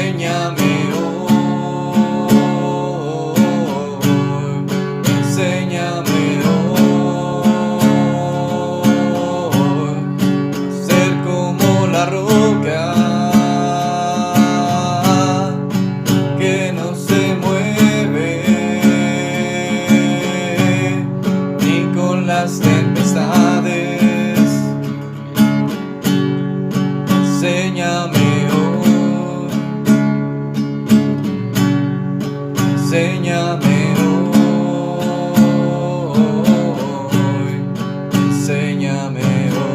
enséñame hoy, enséñame hoy a ser como la roca que no se mueve ni con las tempestades. Enséñame hoy, enséñame hoy, enséñame hoy.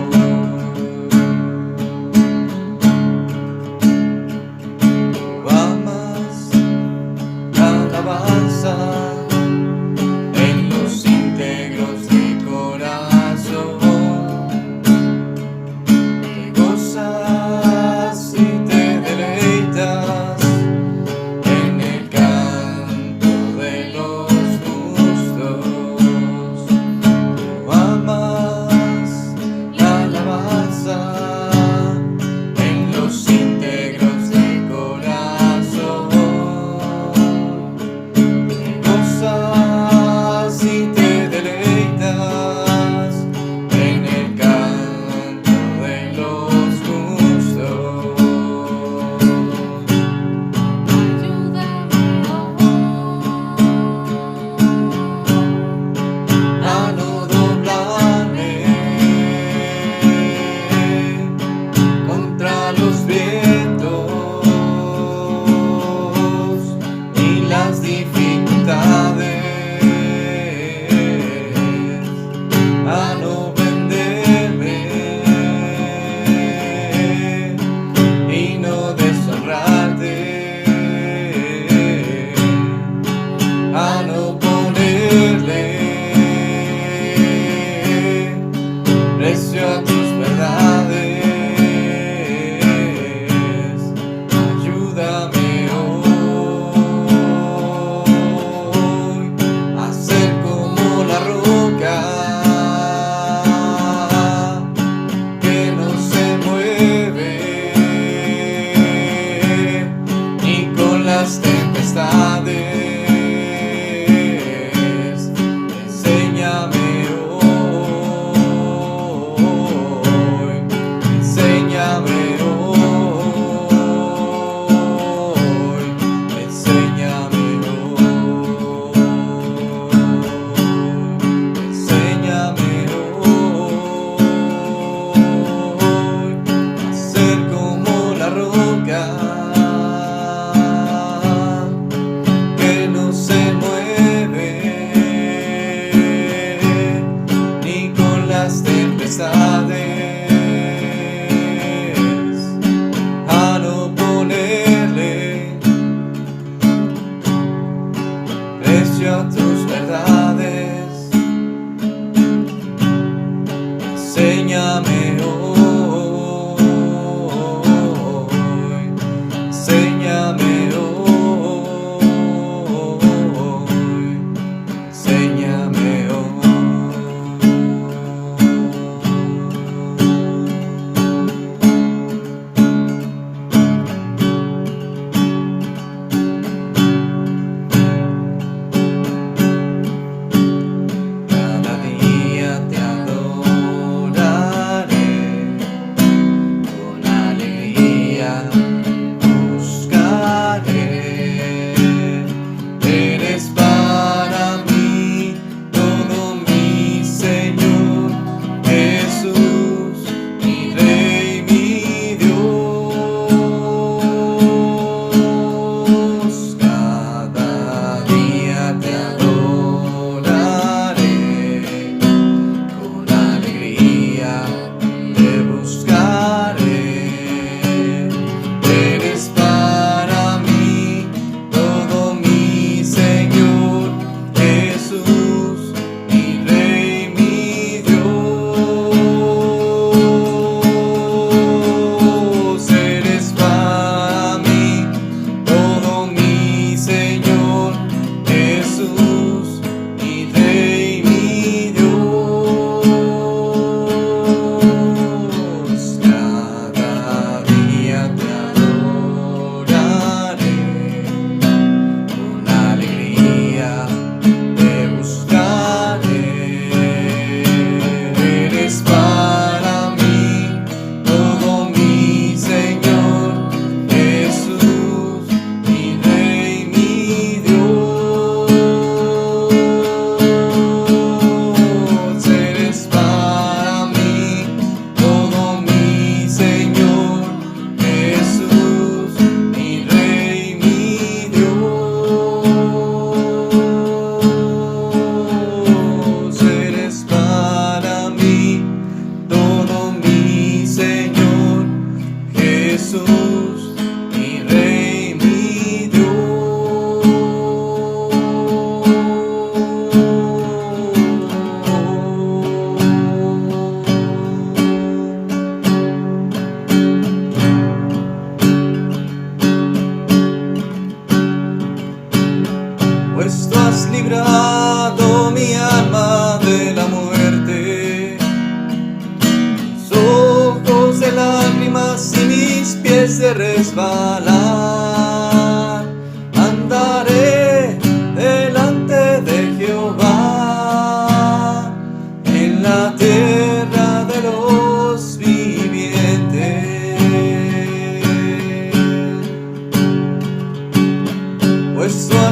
Tú amas la alabanza en los íntegros de corazón. Te gozas y te deleitas en el canto de los justos. Tú amas la alabanza en los íntegros de corazón. Te gozas y te deleitas en el canto de los justos. A no doblarme contra los vientos y las dificultades, a no venderme y no deshonrarte, a no ponerle precio a tus verdades. Ayúdame hoy a ser como la roca que no se mueve ni con las tempestades. Enséñame hoy, enséñame hoy, enséñame hoy, enséñame hoy a ser como la roca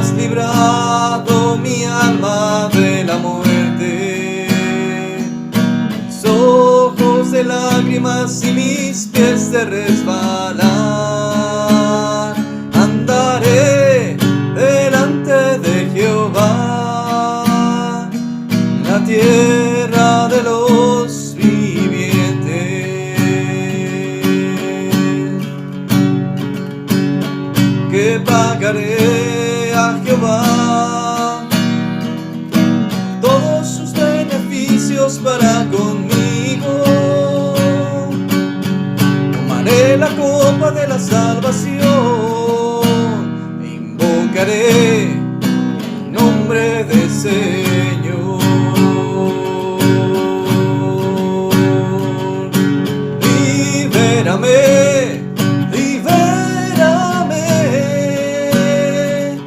has librado mi alma de la muerte. Mis ojos de lágrimas y mis pies de resbalar. Andaré delante de Jehová, la tierra de los vivientes. Que pagaré a Jehová todos sus beneficios para conmigo. Tomaré la copa de la salvación e invocaré el nombre del Señor. Libérame, libérame, en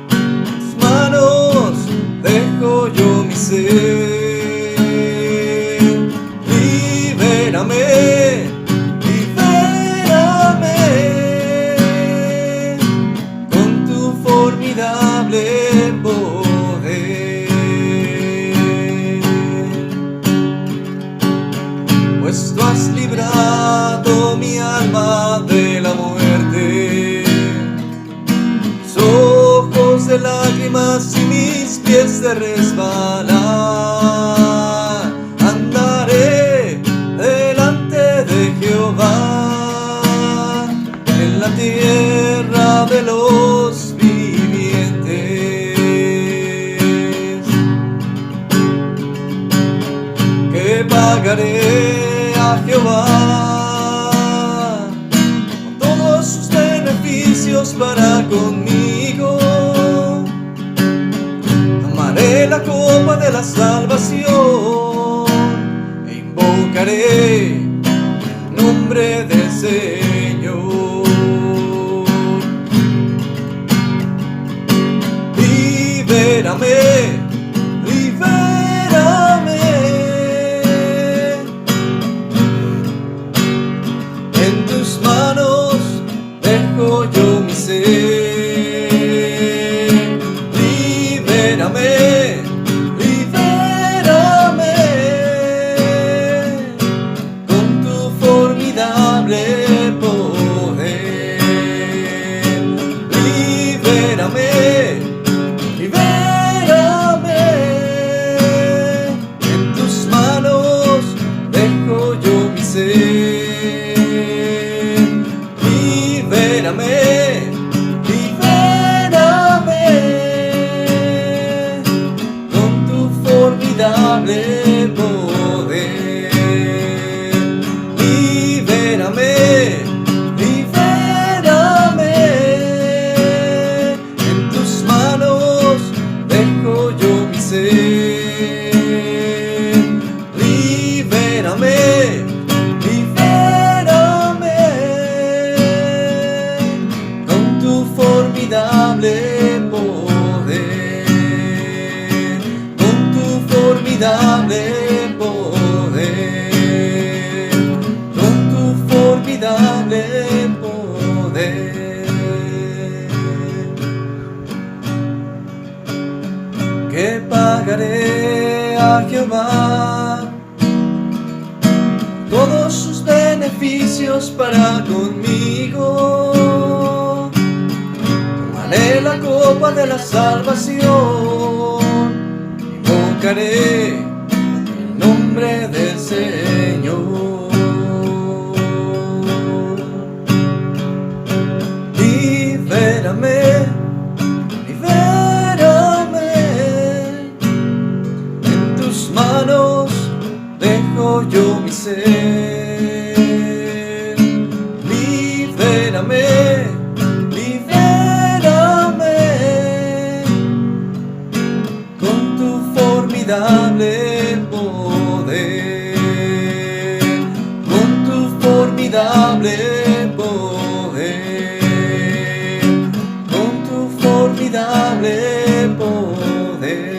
tus manos dejo yo mi ser. Libérame, libérame, con tu formidable poder. Pues tú has librado mi alma de la muerte. Mis ojos de lágrimas y mis pies de resbalar. Andaré delante de Jehová en la tierra de los vivientes. Que pagaré a Jehová todos sus beneficios para conmigo. Tomaré la copa de la salvación e invocaré el nombre del Señor. Libérame, libérame, en tus manos dejo yo mi ser. Libérame, libérame, con tu formidable poder. Libérame, libérame, en tus manos dejo yo mi ser. Libérame, libérame, con tu formidable poder. Libérame, libérame, en tus manos dejo yo mi ser. Libérame, libérame, con tu formidable poder. Con tu formidable poder. Con tu formidable poder. Que pagaré a Jehová todos sus beneficios para conmigo. Tomaré la copa de la salvación, invocaré el nombre del Señor. Libérame, libérame, en tus manos dejo yo mi ser. Libérame, libérame, con tu formidable poder. Con tu formidable poder. Con tu formidable poder.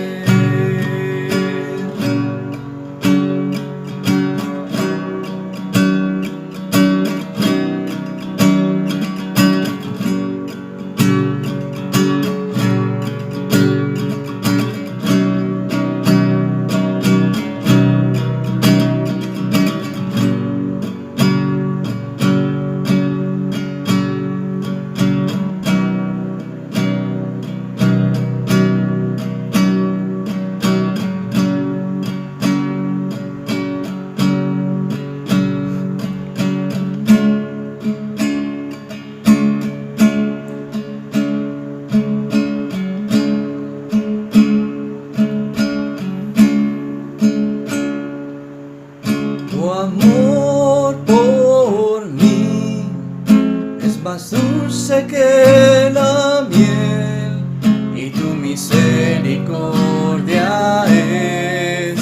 misericordia es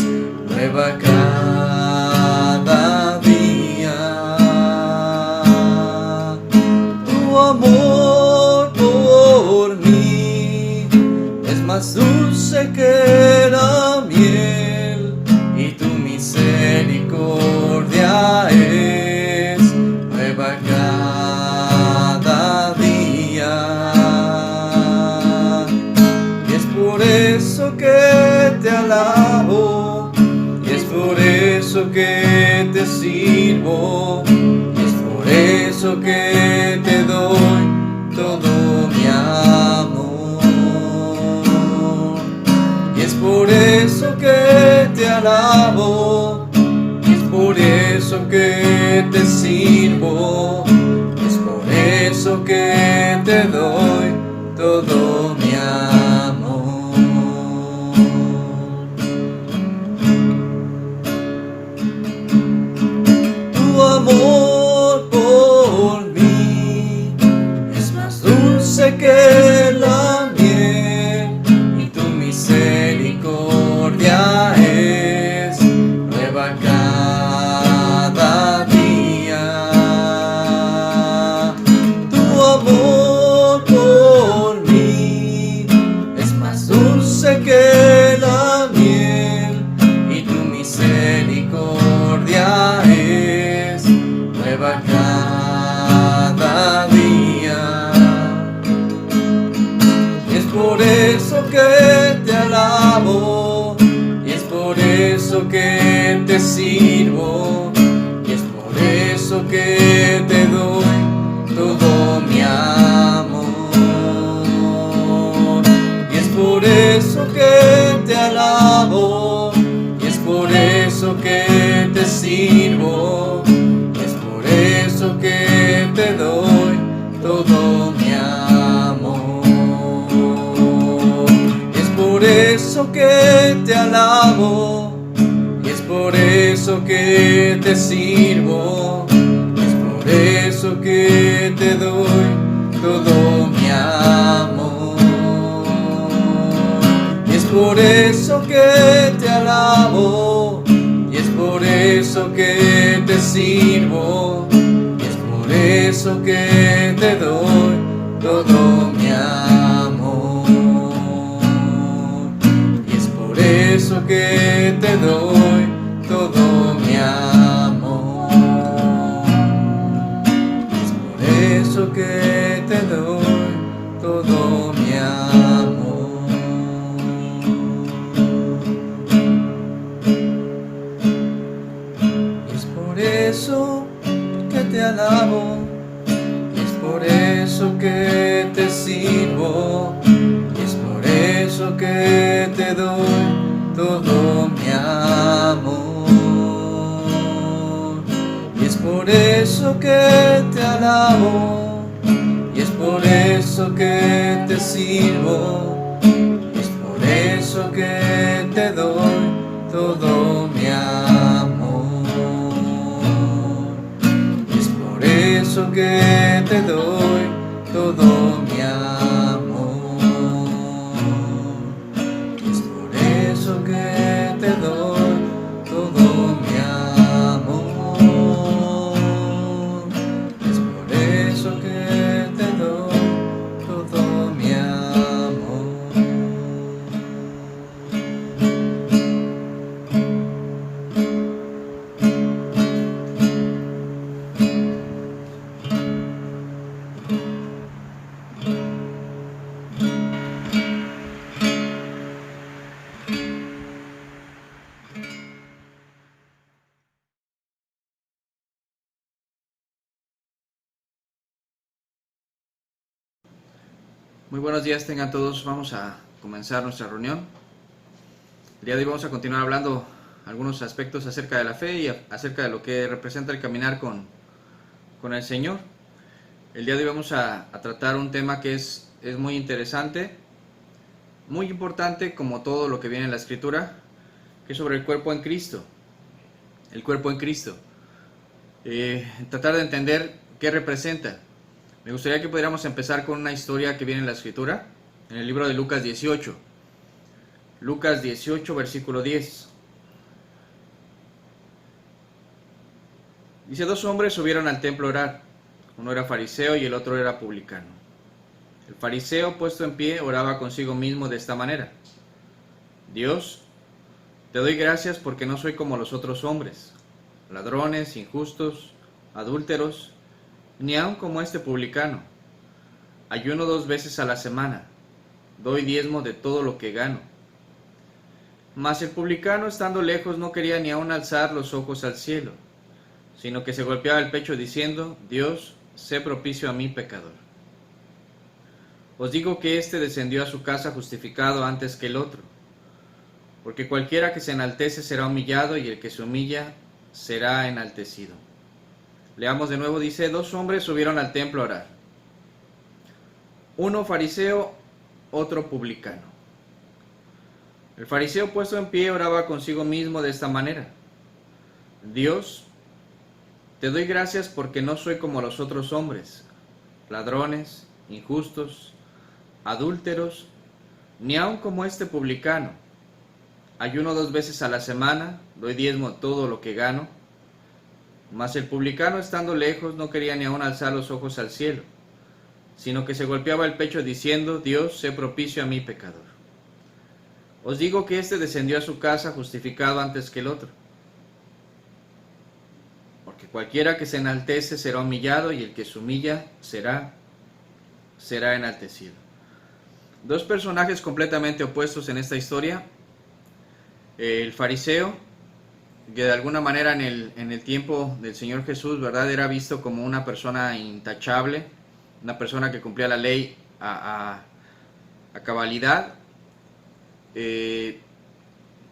nueva cada día. Tu amor por mí es más dulce que la miel, y tu misericordia es nueva cada día. Y es por eso que te alabo, y es por eso que te sirvo, y es por eso que te doy todo mi amor. Y es por eso que te alabo, y es por eso que te sirvo, y es por eso que te doy todo mi amor. Tu amor por mí es más dulce que la miel, y tu misericordia es nueva cada día. Tu amor por mí es más dulce que la miel, y tu misericordia es nueva cada día. Y es por eso que te alabo, y es por eso que te sirvo, y es por eso que te doy todo mi amor. Y es por eso que te alabo, y es por eso que te sirvo, y es por eso que te doy todo mi amor. Y es por eso que te alabo, y es por eso que te sirvo, y es por eso que te doy todo mi amor. Y es por eso que te alabo, y es por eso que te sirvo, y es por eso que te doy todo mi amor. Y es por eso que te doy todo mi amor. Y es por eso que te doy todo mi amor. Y es por eso que te alabo, y es por eso que te sirvo, y es por eso que te doy todo mi amor. Y es por eso que te alabo, y es por eso que te sirvo, y es por eso que te doy todo mi amor. Y es por eso que te doy todo mi amor. Y es por eso que te doy todo mi amor. Y es por eso que te doy todo mi amor. Muy buenos días tengan todos, vamos a comenzar nuestra reunión. El día de hoy vamos a continuar hablando algunos aspectos acerca de la fe y acerca de lo que representa el caminar con el Señor. El día de hoy vamos a tratar un tema que es muy interesante, muy importante como todo lo que viene en la Escritura, que es sobre el cuerpo en Cristo. El cuerpo en Cristo. Tratar de entender qué representa. Me gustaría que pudiéramos empezar con una historia que viene en la Escritura. en el libro de Lucas 18. Lucas 18, versículo 10. Dice, 2 hombres subieron al templo a orar. Uno era fariseo y el otro era publicano. El fariseo, puesto en pie, oraba consigo mismo de esta manera: Dios, te doy gracias porque no soy como los otros hombres, ladrones, injustos, adúlteros, ni aun como este publicano. Ayuno 2 veces a la semana, doy diezmo de todo lo que gano. Mas el publicano, estando lejos, no quería ni aun alzar los ojos al cielo, sino que se golpeaba el pecho diciendo: Dios, sé propicio a mí, pecador. Os digo que éste descendió a su casa justificado antes que el otro, porque cualquiera que se enaltece será humillado, y el que se humilla será enaltecido. Leamos de nuevo, dice, 2 hombres subieron al templo a orar. Uno fariseo, otro publicano. El fariseo, puesto en pie, oraba consigo mismo de esta manera: Dios, te doy gracias porque no soy como los otros hombres, ladrones, injustos, adúlteros, ni aun como este publicano. Ayuno 2 veces a la semana, doy diezmo de todo lo que gano. Mas el publicano, estando lejos, no quería ni aun alzar los ojos al cielo, sino que se golpeaba el pecho diciendo: Dios, sé propicio a mí, pecador. Os digo que éste descendió a su casa justificado antes que el otro. Porque cualquiera que se enaltece será humillado, y el que se humilla será enaltecido. 2 personajes completamente opuestos en esta historia. El fariseo, que de alguna manera en el tiempo del Señor Jesús, ¿verdad?, era visto como una persona intachable, una persona que cumplía la ley a cabalidad.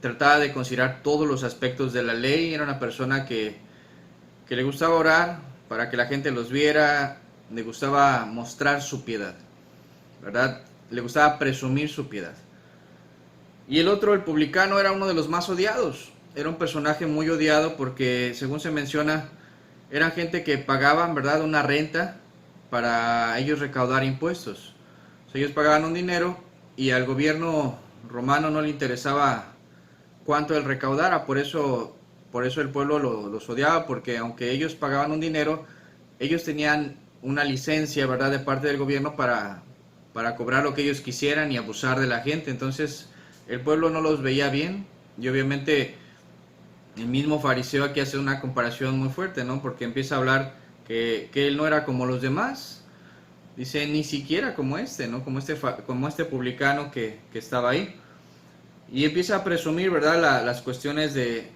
Trataba de considerar todos los aspectos de la ley. Era una persona que le gustaba orar para que la gente los viera, le gustaba mostrar su piedad, ¿verdad? Le gustaba presumir su piedad. Y el otro, el publicano, era uno de los más odiados. Era un personaje muy odiado porque, según se menciona, eran gente que pagaban, ¿verdad?, una renta para ellos recaudar impuestos. O sea, ellos pagaban un dinero y al gobierno romano no le interesaba cuánto él recaudara. Por eso el pueblo los odiaba, porque aunque ellos pagaban un dinero, ellos tenían una licencia, ¿verdad?, de parte del gobierno para cobrar lo que ellos quisieran y abusar de la gente. Entonces el pueblo no los veía bien, y obviamente el mismo fariseo aquí hace una comparación muy fuerte, ¿no? Porque empieza a hablar que él no era como los demás. Dice, ni siquiera como este, ¿no? Como este publicano que estaba ahí. Y empieza a presumir, ¿verdad?, las cuestiones de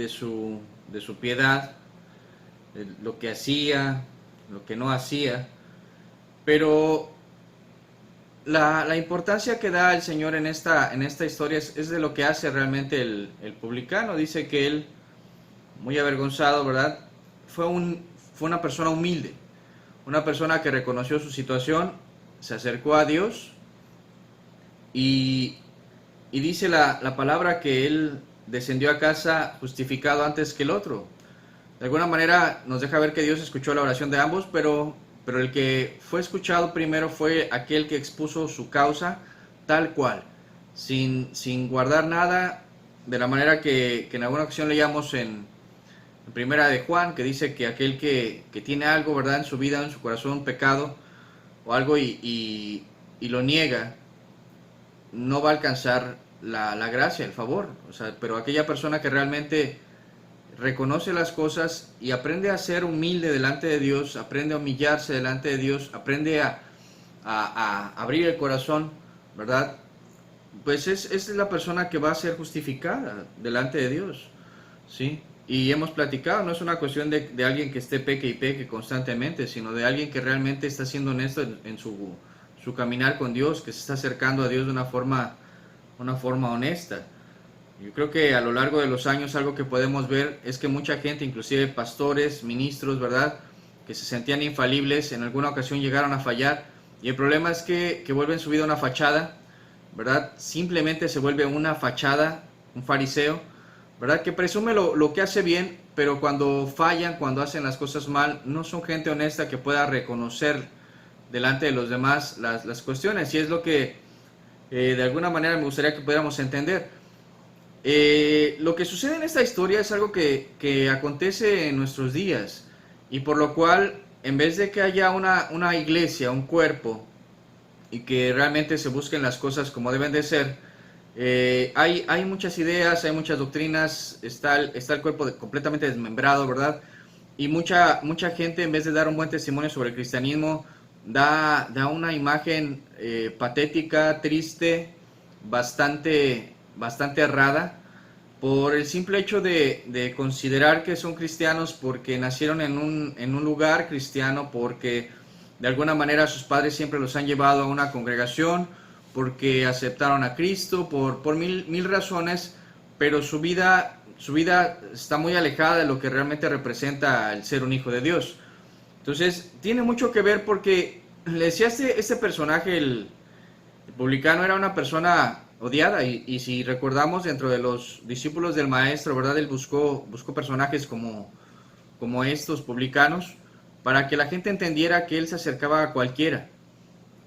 su piedad, de lo que hacía, lo que no hacía. Pero la importancia que da el Señor en esta historia es de lo que hace realmente el publicano. Dice que él, muy avergonzado, ¿verdad?, fue una persona humilde, una persona que reconoció su situación, se acercó a Dios y dice la palabra que él descendió a casa justificado antes que el otro. De alguna manera nos deja ver que Dios escuchó la oración de ambos, pero el que fue escuchado primero fue aquel que expuso su causa tal cual, sin guardar nada, de la manera que en alguna ocasión leíamos en Primera de Juan, que dice que aquel que tiene algo, ¿verdad?, en su vida, en su corazón, pecado o algo, y lo niega, no va a alcanzar la gracia, el favor. O sea, pero aquella persona que realmente reconoce las cosas y aprende a ser humilde delante de Dios, aprende a humillarse delante de Dios, aprende a abrir el corazón, ¿verdad?, pues es la persona que va a ser justificada delante de Dios, ¿sí? Y hemos platicado, no es una cuestión de alguien que esté peque y peque constantemente, sino de alguien que realmente está siendo honesto en su caminar con Dios, que se está acercando a Dios de una forma honesta. Yo creo que a lo largo de los años algo que podemos ver es que mucha gente, inclusive pastores, ministros, ¿verdad?, que se sentían infalibles, en alguna ocasión llegaron a fallar, y el problema es que vuelven su vida una fachada, ¿verdad? Simplemente se vuelve una fachada, un fariseo, ¿verdad?, que presume lo que hace bien, pero cuando fallan, cuando hacen las cosas mal, no son gente honesta que pueda reconocer delante de los demás las cuestiones, y es lo que de alguna manera me gustaría que pudiéramos entender. Lo que sucede en esta historia es algo que acontece en nuestros días, y por lo cual, en vez de que haya una iglesia, un cuerpo, y que realmente se busquen las cosas como deben de ser, hay muchas ideas, hay muchas doctrinas, está el cuerpo completamente desmembrado, ¿verdad? Y mucha gente, en vez de dar un buen testimonio sobre el cristianismo, da una imagen patética, triste, bastante errada, por el simple hecho de considerar que son cristianos porque nacieron en un lugar cristiano, porque de alguna manera sus padres siempre los han llevado a una congregación, porque aceptaron a Cristo, por mil razones, pero su vida está muy alejada de lo que realmente representa el ser un hijo de Dios. Entonces, tiene mucho que ver porque, le decía, este personaje, el publicano, era una persona odiada, y si recordamos, dentro de los discípulos del maestro, ¿verdad? Él buscó personajes como estos publicanos, para que la gente entendiera que él se acercaba a cualquiera,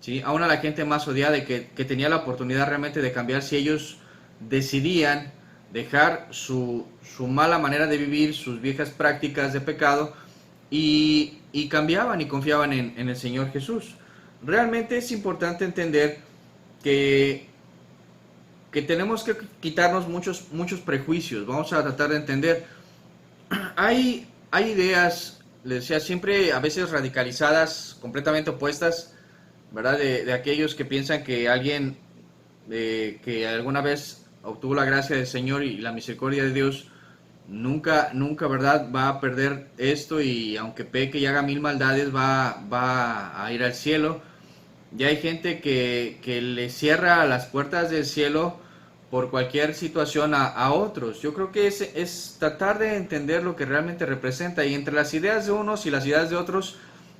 ¿sí? Aún a la gente más odiada, y que tenía la oportunidad realmente de cambiar si ellos decidían dejar su mala manera de vivir, sus viejas prácticas de pecado, y cambiaban y confiaban en el Señor Jesús. Realmente es importante entender que tenemos que quitarnos muchos prejuicios. Vamos a tratar de entender. Hay ideas, les decía, siempre a veces radicalizadas, completamente opuestas, ¿verdad? De aquellos que piensan que alguien que alguna vez obtuvo la gracia del Señor y la misericordia de Dios, nunca, ¿verdad?, va a perder esto, y aunque peque y haga mil maldades, va a ir al cielo. Ya hay gente que le cierra las puertas del cielo por cualquier situación a otros. Yo creo que es tratar de entender lo que realmente representa, y entre las ideas de unos y las ideas de otros,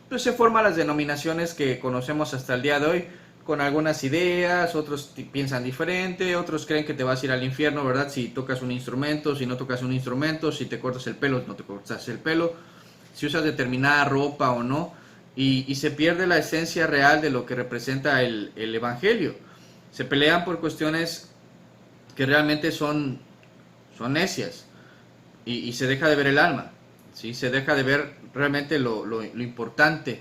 pues se forman las denominaciones que conocemos hasta el día de hoy, con algunas ideas. Otros piensan diferente, otros creen que te vas a ir al infierno, ¿verdad?, si tocas un instrumento, si no tocas un instrumento, si te cortas el pelo, no te cortas el pelo, si usas determinada ropa o no, y se pierde la esencia real de lo que representa el evangelio. Se pelean por cuestiones que realmente son necias, y se deja de ver el alma, ¿sí? Se deja de ver realmente lo importante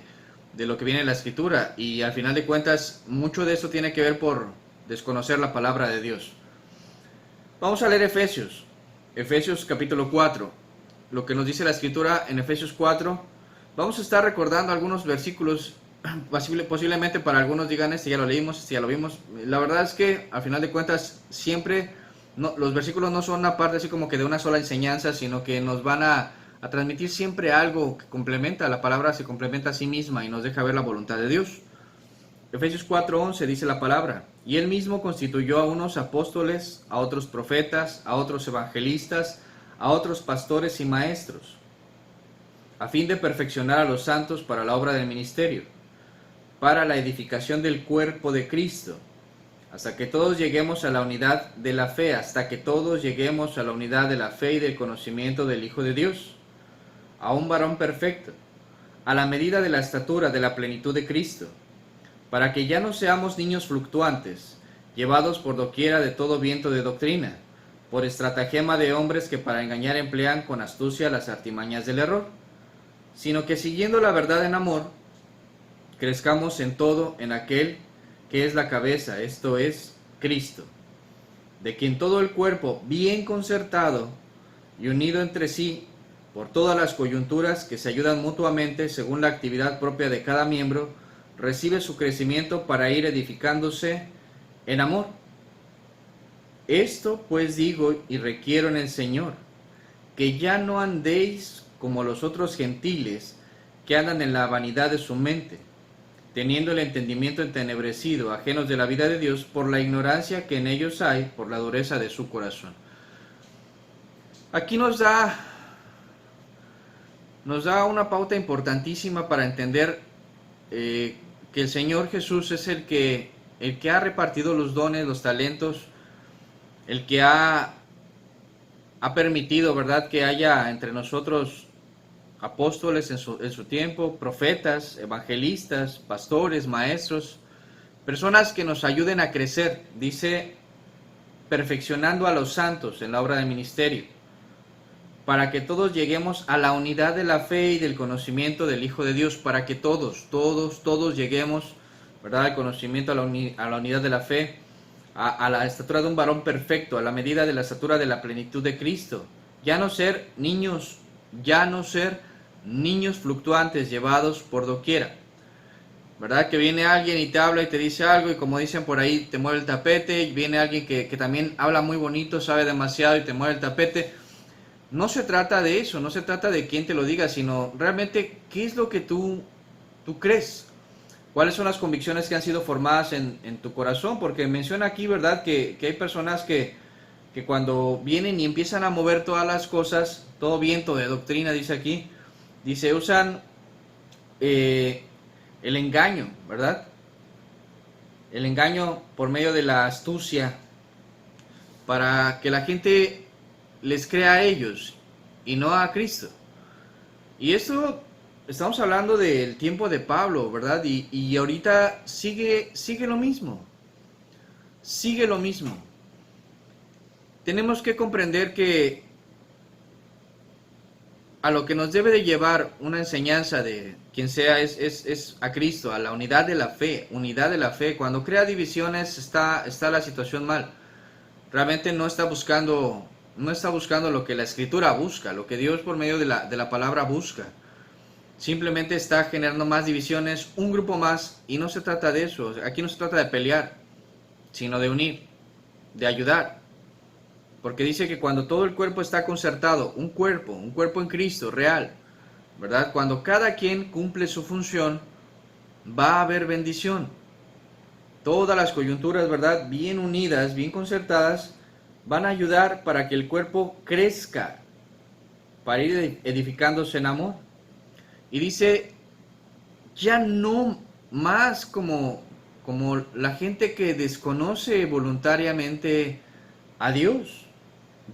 de lo que viene en la Escritura, y al final de cuentas mucho de eso tiene que ver por desconocer la palabra de Dios. Vamos a leer Efesios capítulo 4, lo que nos dice la Escritura en Efesios 4. Vamos a estar recordando algunos versículos. Posiblemente para algunos digan, ya lo leímos, ya lo vimos. La verdad es que al final de cuentas siempre los versículos no son una parte así como que de una sola enseñanza, sino que nos van a transmitir siempre algo que complementa. La palabra se complementa a sí misma y nos deja ver la voluntad de Dios. Efesios 4:11 dice la palabra: y él mismo constituyó a unos apóstoles, a otros profetas, a otros evangelistas, a otros pastores y maestros, a fin de perfeccionar a los santos para la obra del ministerio, para la edificación del cuerpo de Cristo, hasta que todos lleguemos a la unidad de la fe, hasta que todos lleguemos a la unidad de la fe y del conocimiento del Hijo de Dios, a un varón perfecto, a la medida de la estatura de la plenitud de Cristo, para que ya no seamos niños fluctuantes, llevados por doquiera de todo viento de doctrina, por estratagema de hombres que para engañar emplean con astucia las artimañas del error, sino que siguiendo la verdad en amor, crezcamos en todo en aquel que es la cabeza, esto es, Cristo, de quien todo el cuerpo, bien concertado y unido entre sí por todas las coyunturas que se ayudan mutuamente según la actividad propia de cada miembro, recibe su crecimiento para ir edificándose en amor. Esto pues digo y requiero en el Señor, que ya no andéis como los otros gentiles que andan en la vanidad de su mente, teniendo el entendimiento entenebrecido, ajenos de la vida de Dios por la ignorancia que en ellos hay, por la dureza de su corazón. Aquí nos da una pauta importantísima para entender que el Señor Jesús es el que ha repartido los dones, los talentos, el que ha permitido, ¿verdad?, que haya entre nosotros apóstoles en su tiempo, profetas, evangelistas, pastores, maestros, personas que nos ayuden a crecer, dice, perfeccionando a los santos en la obra de ministerio, para que todos lleguemos a la unidad de la fe y del conocimiento del Hijo de Dios, para que todos lleguemos, ¿verdad?, al conocimiento, a la unidad de la fe, a la estatura de un varón perfecto, a la medida de la estatura de la plenitud de Cristo. Ya no ser niños fluctuantes llevados por doquiera. ¿Verdad? Que viene alguien y te habla y te dice algo y como dicen por ahí, te mueve el tapete, y viene alguien que también habla muy bonito, sabe demasiado y te mueve el tapete. No se trata de eso, no se trata de quién te lo diga, sino realmente qué es lo que tú crees. ¿Cuáles son las convicciones que han sido formadas en tu corazón? Porque menciona aquí, ¿verdad?, que hay personas que cuando vienen y empiezan a mover todas las cosas, todo viento de doctrina, dice aquí, dice, usan el engaño, ¿verdad? El engaño por medio de la astucia para que la gente les crea a ellos y no a Cristo. Y esto estamos hablando del tiempo de Pablo, ¿verdad? Y ahorita sigue lo mismo. Sigue lo mismo. Tenemos que comprender que a lo que nos debe de llevar una enseñanza de quien sea es a Cristo, a la unidad de la fe, unidad de la fe. Cuando crea divisiones está la situación mal. Realmente no está buscando lo que la Escritura busca, lo que Dios por medio de la palabra busca. Simplemente está generando más divisiones, un grupo más, y no se trata de eso. Aquí no se trata de pelear, sino de unir, de ayudar. Porque dice que cuando todo el cuerpo está concertado, un cuerpo en Cristo, real, ¿verdad? Cuando cada quien cumple su función, va a haber bendición. Todas las coyunturas, ¿verdad?, bien unidas, bien concertadas, van a ayudar para que el cuerpo crezca, para ir edificándose en amor. Y dice, ya no más como la gente que desconoce voluntariamente a Dios.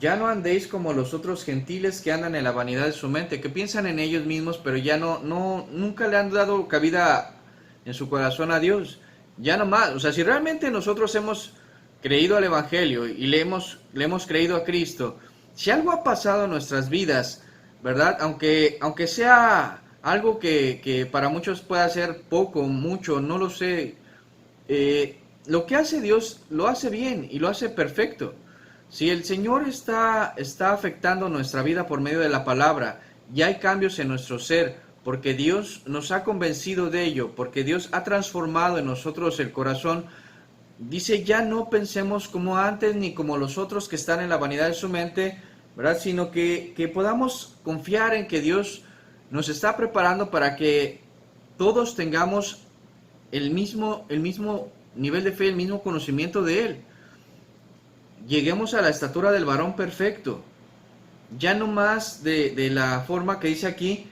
Ya no andéis como los otros gentiles que andan en la vanidad de su mente, que piensan en ellos mismos, pero ya nunca le han dado cabida en su corazón a Dios. Ya no más. O sea, si realmente nosotros hemos creído al Evangelio y le hemos creído a Cristo, si algo ha pasado en nuestras vidas, ¿verdad? Aunque sea algo que para muchos pueda ser poco, mucho, no lo sé, lo que hace Dios lo hace bien y lo hace perfecto. Si el Señor está afectando nuestra vida por medio de la palabra, y hay cambios en nuestro ser, porque Dios nos ha convencido de ello, porque Dios ha transformado en nosotros el corazón, dice, ya no pensemos como antes ni como los otros que están en la vanidad de su mente, ¿verdad? Sino que podamos confiar en que Dios nos está preparando para que todos tengamos el mismo nivel de fe, el mismo conocimiento de Él. Lleguemos a la estatura del varón perfecto, ya no más de la forma que dice aquí,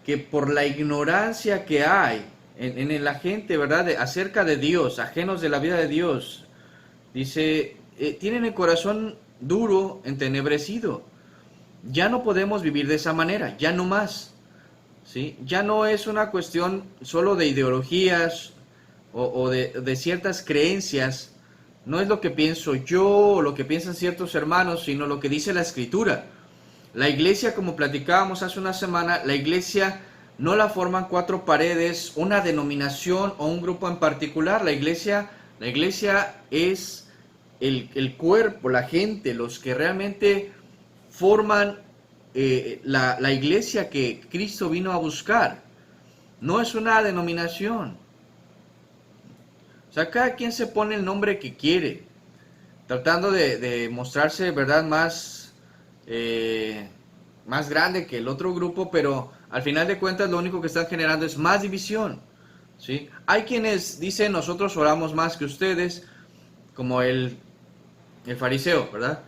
que por la ignorancia que hay en la gente, ¿verdad?, acerca de Dios, ajenos de la vida de Dios, dice, tienen el corazón duro, entenebrecido. Ya no podemos vivir de esa manera, ya no más, ¿sí? Ya no es una cuestión solo de ideologías o de ciertas creencias. No es lo que pienso yo o lo que piensan ciertos hermanos, sino lo que dice la Escritura. La iglesia, como platicábamos hace una semana, la iglesia no la forman cuatro paredes, una denominación o un grupo en particular. La iglesia es el cuerpo, la gente, los que realmente forman la iglesia que Cristo vino a buscar. No es una denominación. O sea, cada quien se pone el nombre que quiere, tratando de mostrarse, ¿verdad?, más grande que el otro grupo, pero al final de cuentas lo único que están generando es más división, ¿sí? Hay quienes dicen, nosotros oramos más que ustedes, como el fariseo, ¿verdad?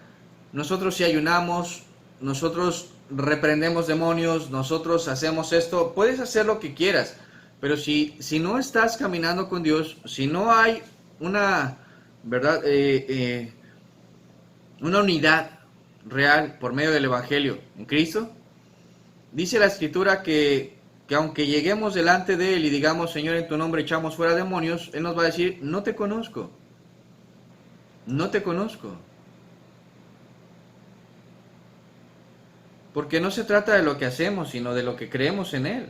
Nosotros sí ayunamos, nosotros reprendemos demonios, nosotros hacemos esto. Puedes hacer lo que quieras, pero si no estás caminando con Dios, si no hay una, ¿verdad?, una unidad real por medio del Evangelio en Cristo, dice la Escritura que aunque lleguemos delante de Él y digamos, Señor, en tu nombre echamos fuera demonios, Él nos va a decir, no te conozco, no te conozco. Porque no se trata de lo que hacemos, sino de lo que creemos en Él.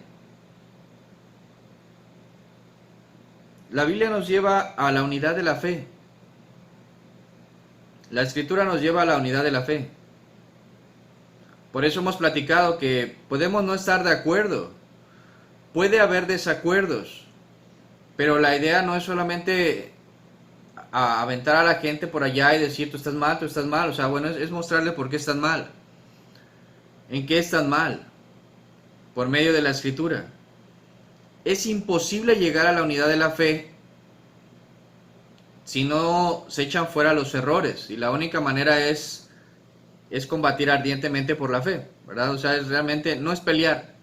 La Biblia nos lleva a la unidad de la fe. La Escritura nos lleva a la unidad de la fe. Por eso hemos platicado que podemos no estar de acuerdo. Puede haber desacuerdos. Pero la idea no es solamente aventar a la gente por allá y decir, tú estás mal, tú estás mal. O sea, bueno, es mostrarle por qué están mal. ¿En qué están mal? Por medio de la Escritura. Es imposible llegar a la unidad de la fe si no se echan fuera los errores. Y la única manera es combatir ardientemente por la fe, ¿verdad? O sea, es realmente, no es pelear,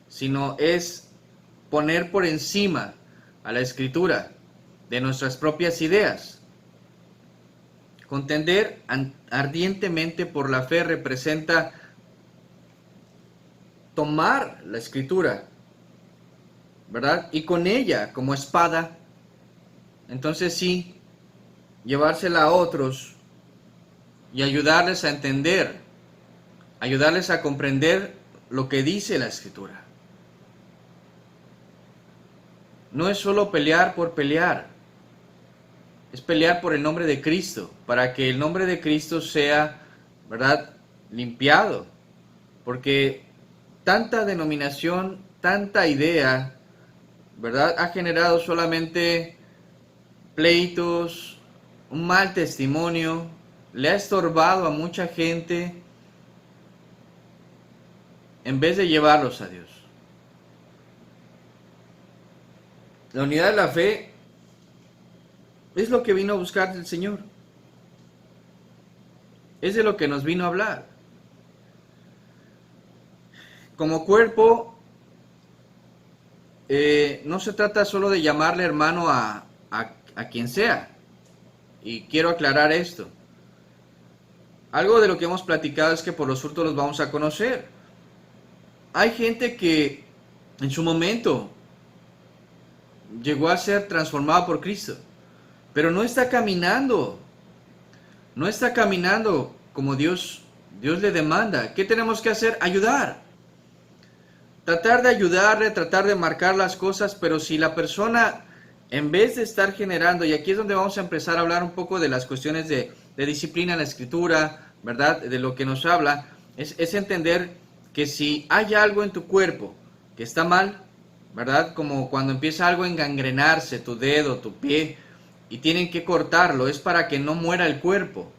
sino es poner por encima a la Escritura de nuestras propias ideas. Contender ardientemente por la fe representa tomar la Escritura, ¿verdad? Y con ella como espada, entonces sí, llevársela a otros y ayudarles a entender, ayudarles a comprender lo que dice la Escritura. No es solo pelear por pelear, es pelear por el nombre de Cristo, para que el nombre de Cristo sea, ¿verdad?, limpiado, porque tanta denominación, tanta idea, ¿verdad?, ha generado solamente pleitos, un mal testimonio, le ha estorbado a mucha gente en vez de llevarlos a Dios. La unidad de la fe es lo que vino a buscar el Señor. Es de lo que nos vino a hablar. Como cuerpo, no se trata solo de llamarle hermano a quien sea. Y quiero aclarar esto. Algo de lo que hemos platicado es que por los frutos los vamos a conocer. Hay gente que en su momento llegó a ser transformada por Cristo, pero no está caminando. No está caminando como Dios le demanda. ¿Qué tenemos que hacer? Ayudar. Tratar de ayudarle, tratar de marcar las cosas, pero si la persona, en vez de estar generando, y aquí es donde vamos a empezar a hablar un poco de las cuestiones de disciplina en la Escritura, ¿verdad? De lo que nos habla, es entender que si hay algo en tu cuerpo que está mal, ¿verdad? Como cuando empieza algo a engangrenarse, tu dedo, tu pie, y tienen que cortarlo, es para que no muera el cuerpo.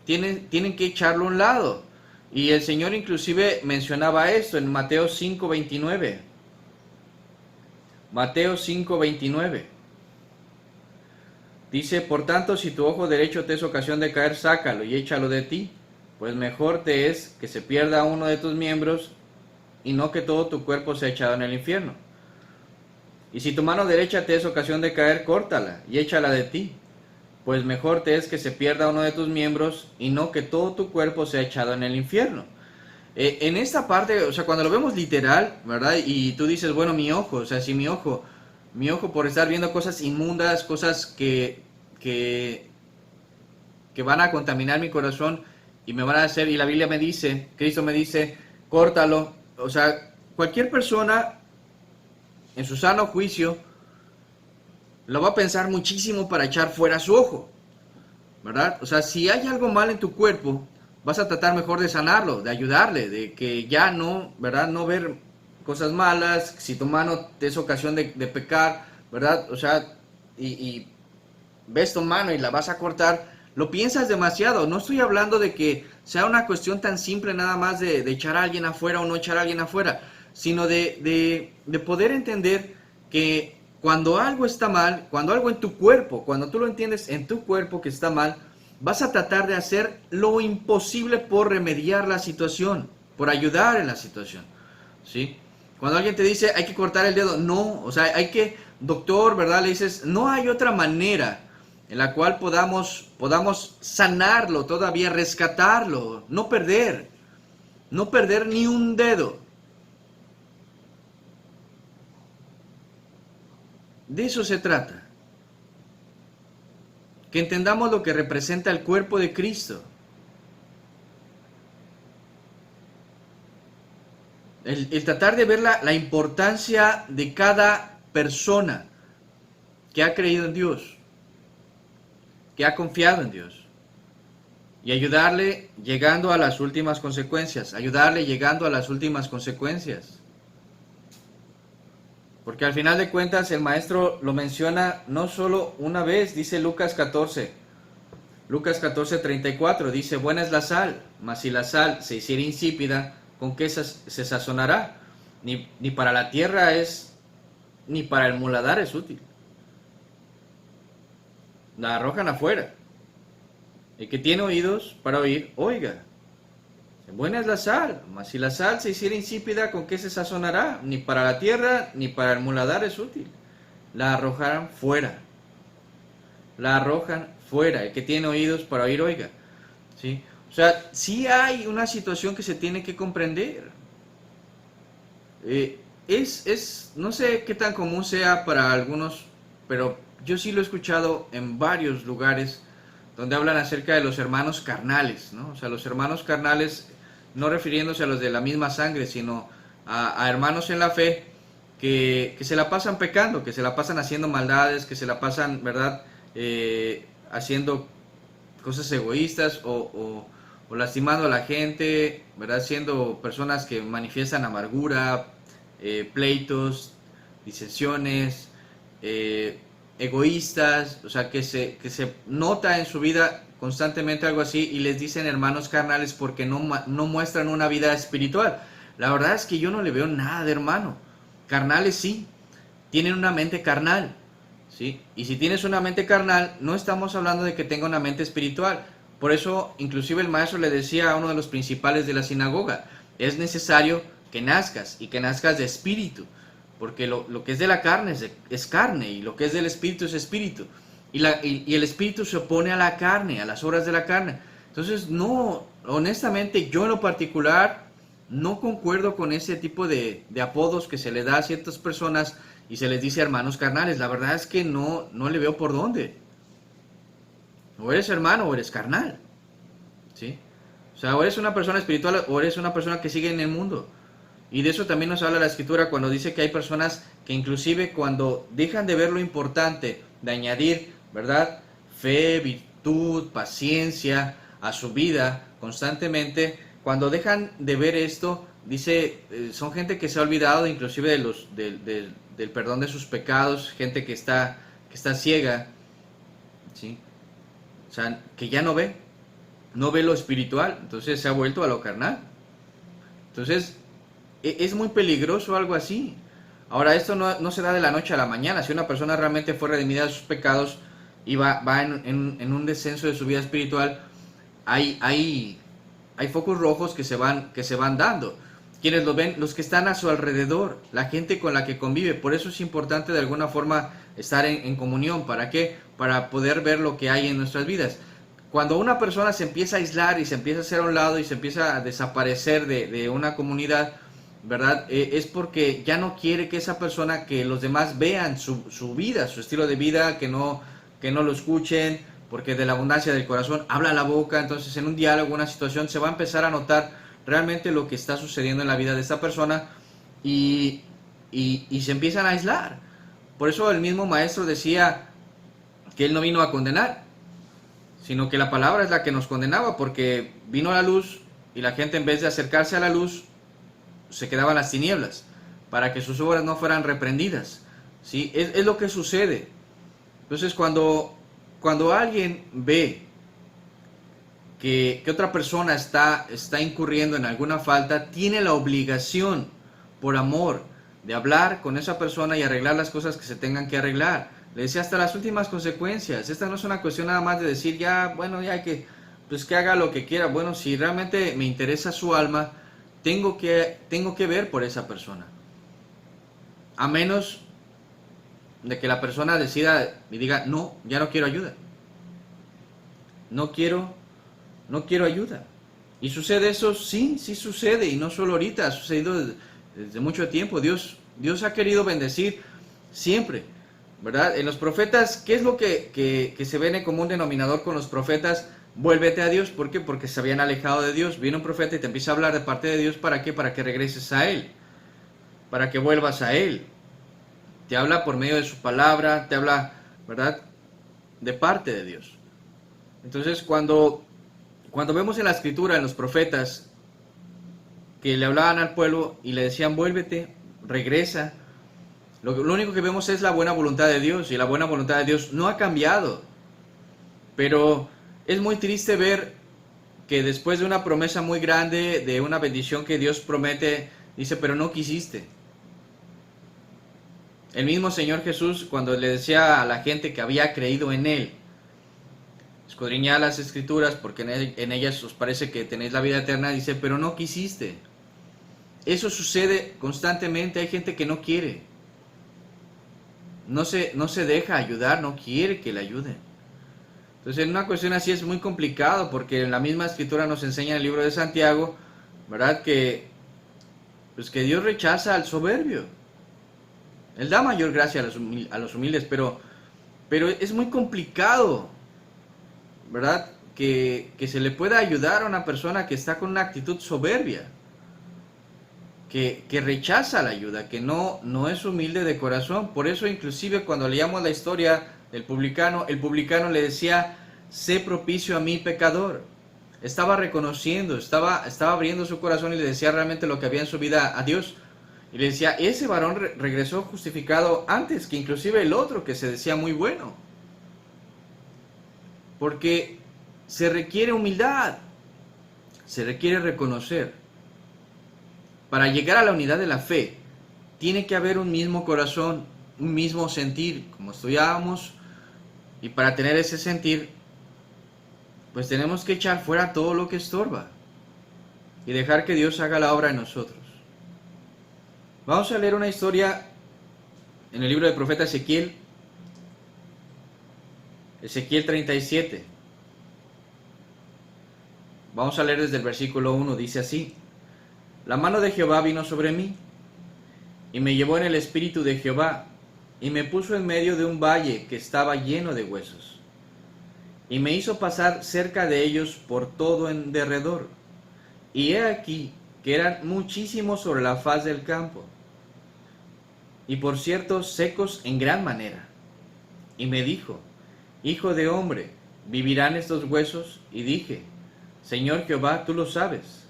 Tienen que echarlo a un lado. Y el Señor inclusive mencionaba esto en Mateo 5:29. Mateo 5:29. Dice, por tanto, si tu ojo derecho te es ocasión de caer, sácalo y échalo de ti, pues mejor te es que se pierda uno de tus miembros y no que todo tu cuerpo sea echado en el infierno. Y si tu mano derecha te es ocasión de caer, córtala y échala de ti, pues mejor te es que se pierda uno de tus miembros y no que todo tu cuerpo sea echado en el infierno. En esta parte, o sea, cuando lo vemos literal, ¿verdad? Y tú dices, bueno, mi ojo, o sea, si mi ojo por estar viendo cosas inmundas, cosas que van a contaminar mi corazón y me van a hacer, y la Biblia me dice, Cristo me dice, córtalo. O sea, cualquier persona en su sano juicio lo va a pensar muchísimo para echar fuera su ojo, ¿verdad? O sea, si hay algo mal en tu cuerpo, vas a tratar mejor de sanarlo, de ayudarle, de que ya no, ¿verdad? No ver cosas malas. Si tu mano te es ocasión de pecar, ¿verdad? O sea, y ves tu mano y la vas a cortar, lo piensas demasiado. No estoy hablando de que sea una cuestión tan simple nada más de echar a alguien afuera o no echar a alguien afuera, sino de poder entender que cuando algo está mal, cuando algo en tu cuerpo, cuando tú lo entiendes en tu cuerpo que está mal, vas a tratar de hacer lo imposible por remediar la situación, por ayudar en la situación, ¿sí? Cuando alguien te dice, hay que cortar el dedo, no, o sea, hay que, doctor, ¿verdad? Le dices, no hay otra manera en la cual podamos sanarlo todavía, rescatarlo, no perder ni un dedo. De eso se trata. Que entendamos lo que representa el cuerpo de Cristo. El tratar de ver la importancia de cada persona que ha creído en Dios, que ha confiado en Dios. Y ayudarle llegando a las últimas consecuencias. Ayudarle llegando a las últimas consecuencias. Porque al final de cuentas el maestro lo menciona no solo una vez, dice Lucas 14. Lucas 14:34 dice, buena es la sal, mas si la sal se hiciera insípida, ¿con qué se sazonará? Ni para la tierra es, ni para el muladar es útil. La arrojan afuera. El que tiene oídos para oír, oiga. Buena es la sal, mas si la sal se hiciera insípida, ¿con qué se sazonará? Ni para la tierra, ni para el muladar es útil. La arrojarán fuera. La arrojan fuera. El que tiene oídos para oír, oiga. ¿Sí? O sea, sí hay una situación que se tiene que comprender. No sé qué tan común sea para algunos, pero yo sí lo he escuchado en varios lugares donde hablan acerca de los hermanos carnales, ¿no? O sea, los hermanos carnales, no refiriéndose a los de la misma sangre, sino a hermanos en la fe que se la pasan pecando, que se la pasan haciendo maldades, que se la pasan, ¿verdad?, haciendo cosas egoístas o lastimando a la gente, ¿verdad?, siendo personas que manifiestan amargura, pleitos, disensiones, egoístas, o sea, que se nota en su vida constantemente algo así, y les dicen hermanos carnales porque no muestran una vida espiritual. La verdad es que yo no le veo nada de hermano. Carnales sí, tienen una mente carnal, ¿sí? Y si tienes una mente carnal, no estamos hablando de que tenga una mente espiritual. Por eso, inclusive el maestro le decía a uno de los principales de la sinagoga, es necesario que nazcas, y que nazcas de espíritu, porque lo que es de la carne es carne, y lo que es del espíritu es espíritu. Y el espíritu se opone a la carne, a las obras de la carne. Entonces, no, honestamente, yo en lo particular no concuerdo con ese tipo de apodos que se le da a ciertas personas y se les dice hermanos carnales. La verdad es que no le veo por dónde. O eres hermano o eres carnal, ¿sí? O sea, o eres una persona espiritual o eres una persona que sigue en el mundo. Y de eso también nos habla la Escritura cuando dice que hay personas que inclusive cuando dejan de ver lo importante de añadir, ¿verdad?, fe, virtud, paciencia a su vida constantemente, cuando dejan de ver esto, dice, son gente que se ha olvidado inclusive del perdón de sus pecados, gente que está ciega, ¿sí? O sea, que ya no ve lo espiritual, entonces se ha vuelto a lo carnal. Entonces, es muy peligroso algo así. Ahora, esto no se da de la noche a la mañana. Si una persona realmente fue redimida de sus pecados y va en un descenso de su vida espiritual, hay focos rojos que se van dando. Quienes lo ven, los que están a su alrededor, la gente con la que convive. Por eso es importante de alguna forma estar en comunión. ¿Para qué? Para poder ver lo que hay en nuestras vidas. Cuando una persona se empieza a aislar y se empieza a hacer a un lado y se empieza a desaparecer de una comunidad, ¿verdad? Es porque ya no quiere que esa persona, que los demás vean su vida, su estilo de vida, que no lo escuchen, porque de la abundancia del corazón habla la boca. Entonces, en un diálogo, una situación, se va a empezar a notar realmente lo que está sucediendo en la vida de esta persona y se empiezan a aislar. Por eso el mismo maestro decía que él no vino a condenar, sino que la palabra es la que nos condenaba, porque vino la luz y la gente, en vez de acercarse a la luz, se quedaban las tinieblas, para que sus obras no fueran reprendidas, ¿sí? Es lo que sucede. Entonces, cuando alguien ve que otra persona está incurriendo en alguna falta, tiene la obligación, por amor, de hablar con esa persona y arreglar las cosas que se tengan que arreglar. Le decía, hasta las últimas consecuencias. Esta no es una cuestión nada más de decir, ya, bueno, ya hay que haga lo que quiera. Bueno, si realmente me interesa su alma, tengo que ver por esa persona. A menos de que la persona decida y diga, no, ya no quiero ayuda. No quiero ayuda. ¿Y sucede eso? Sí sucede, y no solo ahorita, ha sucedido desde mucho tiempo. Dios ha querido bendecir siempre, ¿verdad? En los profetas, ¿qué es lo que se ve en el común denominador con los profetas? Vuélvete a Dios. ¿Por qué? Porque se habían alejado de Dios. Viene un profeta y te empieza a hablar de parte de Dios. ¿Para qué? Para que regreses a Él. Para que vuelvas a Él. Te habla por medio de su palabra. Te habla, ¿verdad? De parte de Dios. Entonces, cuando vemos en la Escritura, en los profetas, que le hablaban al pueblo y le decían, vuélvete, regresa, lo único que vemos es la buena voluntad de Dios. Y la buena voluntad de Dios no ha cambiado. Pero es muy triste ver que después de una promesa muy grande, de una bendición que Dios promete, dice, pero no quisiste. El mismo Señor Jesús, cuando le decía a la gente que había creído en Él, escudriñad las Escrituras porque en ellas os parece que tenéis la vida eterna, dice, pero no quisiste. Eso sucede constantemente. Hay gente que no quiere. No se deja ayudar, no quiere que le ayuden. Entonces, en una cuestión así es muy complicado, porque en la misma Escritura nos enseña en el libro de Santiago, ¿verdad? Que Dios rechaza al soberbio. Él da mayor gracia a los humildes, pero es muy complicado, ¿verdad? Que se le pueda ayudar a una persona que está con una actitud soberbia, que rechaza la ayuda, que no es humilde de corazón. Por eso, inclusive, cuando leíamos la historia del publicano, el publicano le decía, sé propicio a mí, pecador. Estaba reconociendo, estaba abriendo su corazón y le decía realmente lo que había en su vida a Dios. Y le decía, ese varón regresó justificado antes que inclusive el otro que se decía muy bueno. Porque se requiere humildad, se requiere reconocer. Para llegar a la unidad de la fe, tiene que haber un mismo corazón, un mismo sentir, como estudiábamos. Y para tener ese sentir, pues tenemos que echar fuera todo lo que estorba y dejar que Dios haga la obra en nosotros. Vamos a leer una historia en el libro del profeta Ezequiel, Ezequiel 37. Vamos a leer desde el versículo 1, dice así: La mano de Jehová vino sobre mí, y me llevó en el espíritu de Jehová, y me puso en medio de un valle que estaba lleno de huesos, y me hizo pasar cerca de ellos por todo en derredor, y he aquí que eran muchísimos sobre la faz del campo, y por cierto secos en gran manera. Y me dijo, Hijo de hombre, ¿vivirán estos huesos? Y dije, Señor Jehová, tú lo sabes.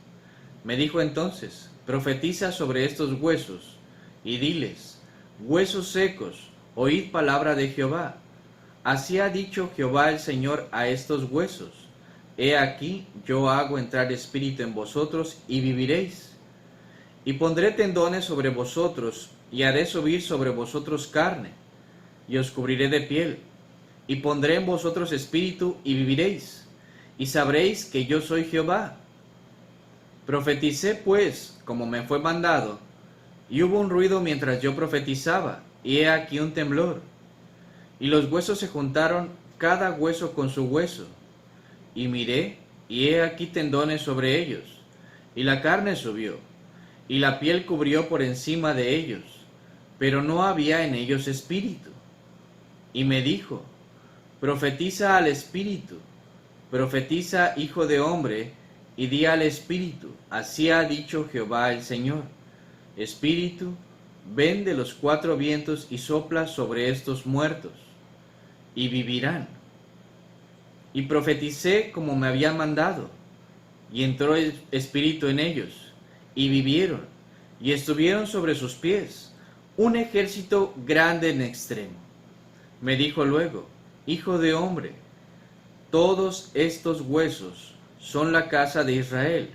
Me dijo entonces, profetiza sobre estos huesos, y diles, huesos secos, oíd palabra de Jehová. Así ha dicho Jehová el Señor a estos huesos, he aquí yo hago entrar espíritu en vosotros, y viviréis. Y pondré tendones sobre vosotros, y haré subir sobre vosotros carne, y os cubriré de piel, y pondré en vosotros espíritu, y viviréis, y sabréis que yo soy Jehová. Profeticé pues, como me fue mandado, y hubo un ruido mientras yo profetizaba, y he aquí un temblor. Y los huesos se juntaron, cada hueso con su hueso. Y miré, y he aquí tendones sobre ellos, y la carne subió, y la piel cubrió por encima de ellos, pero no había en ellos espíritu. Y me dijo, profetiza al espíritu, profetiza, hijo de hombre, y di al espíritu, así ha dicho Jehová el Señor, espíritu, ven de los cuatro vientos y sopla sobre estos muertos, y vivirán. Y profeticé como me había mandado, y entró el espíritu en ellos, y vivieron, y estuvieron sobre sus pies, un ejército grande en extremo. Me dijo luego, Hijo de hombre, todos estos huesos son la casa de Israel.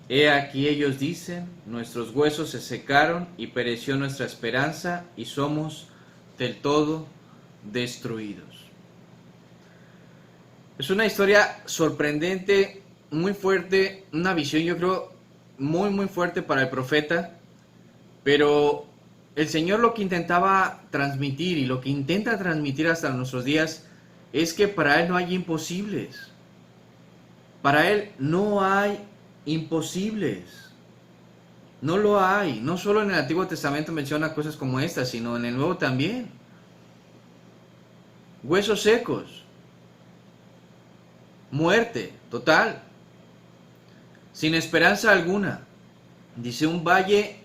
He aquí ellos dicen, nuestros huesos se secaron y pereció nuestra esperanza y somos del todo destruidos. Es una historia sorprendente, muy fuerte, una visión yo creo muy fuerte para el profeta, pero el Señor lo que intentaba transmitir y lo que intenta transmitir hasta nuestros días es que para Él no hay imposibles. Para Él no hay imposibles. No lo hay. No solo en el Antiguo Testamento menciona cosas como estas, sino en el Nuevo también. huesos secos, muerte total, sin esperanza alguna. Dice, un valle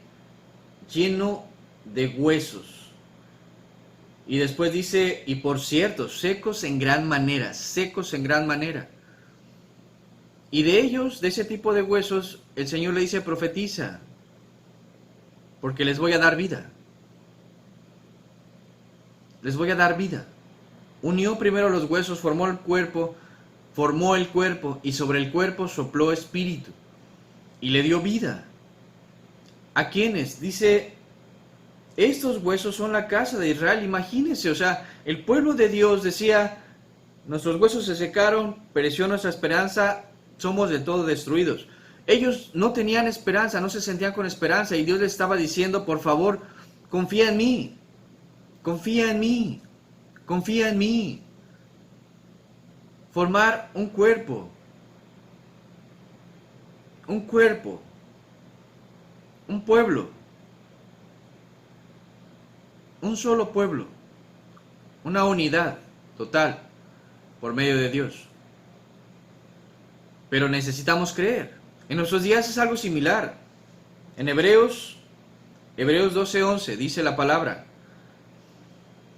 lleno de huesos. Y después dice, y por cierto, secos en gran manera, secos en gran manera. Y de ellos, de ese tipo de huesos, el Señor le dice, profetiza, porque les voy a dar vida. Les voy a dar vida. Unió primero los huesos, formó el cuerpo, y sobre el cuerpo sopló espíritu, y le dio vida. ¿A quiénes? Dice, estos huesos son la casa de Israel. Imagínense, o sea, el pueblo de Dios decía, nuestros huesos se secaron, pereció nuestra esperanza, somos de todo destruidos. Ellos no tenían esperanza, no se sentían con esperanza, y Dios les estaba diciendo, por favor, confía en mí, confía en mí, confía en mí. Formar un cuerpo, un pueblo, un solo pueblo, una unidad total por medio de Dios. Pero necesitamos creer. En nuestros días es algo similar. En Hebreos 12:11 dice la palabra,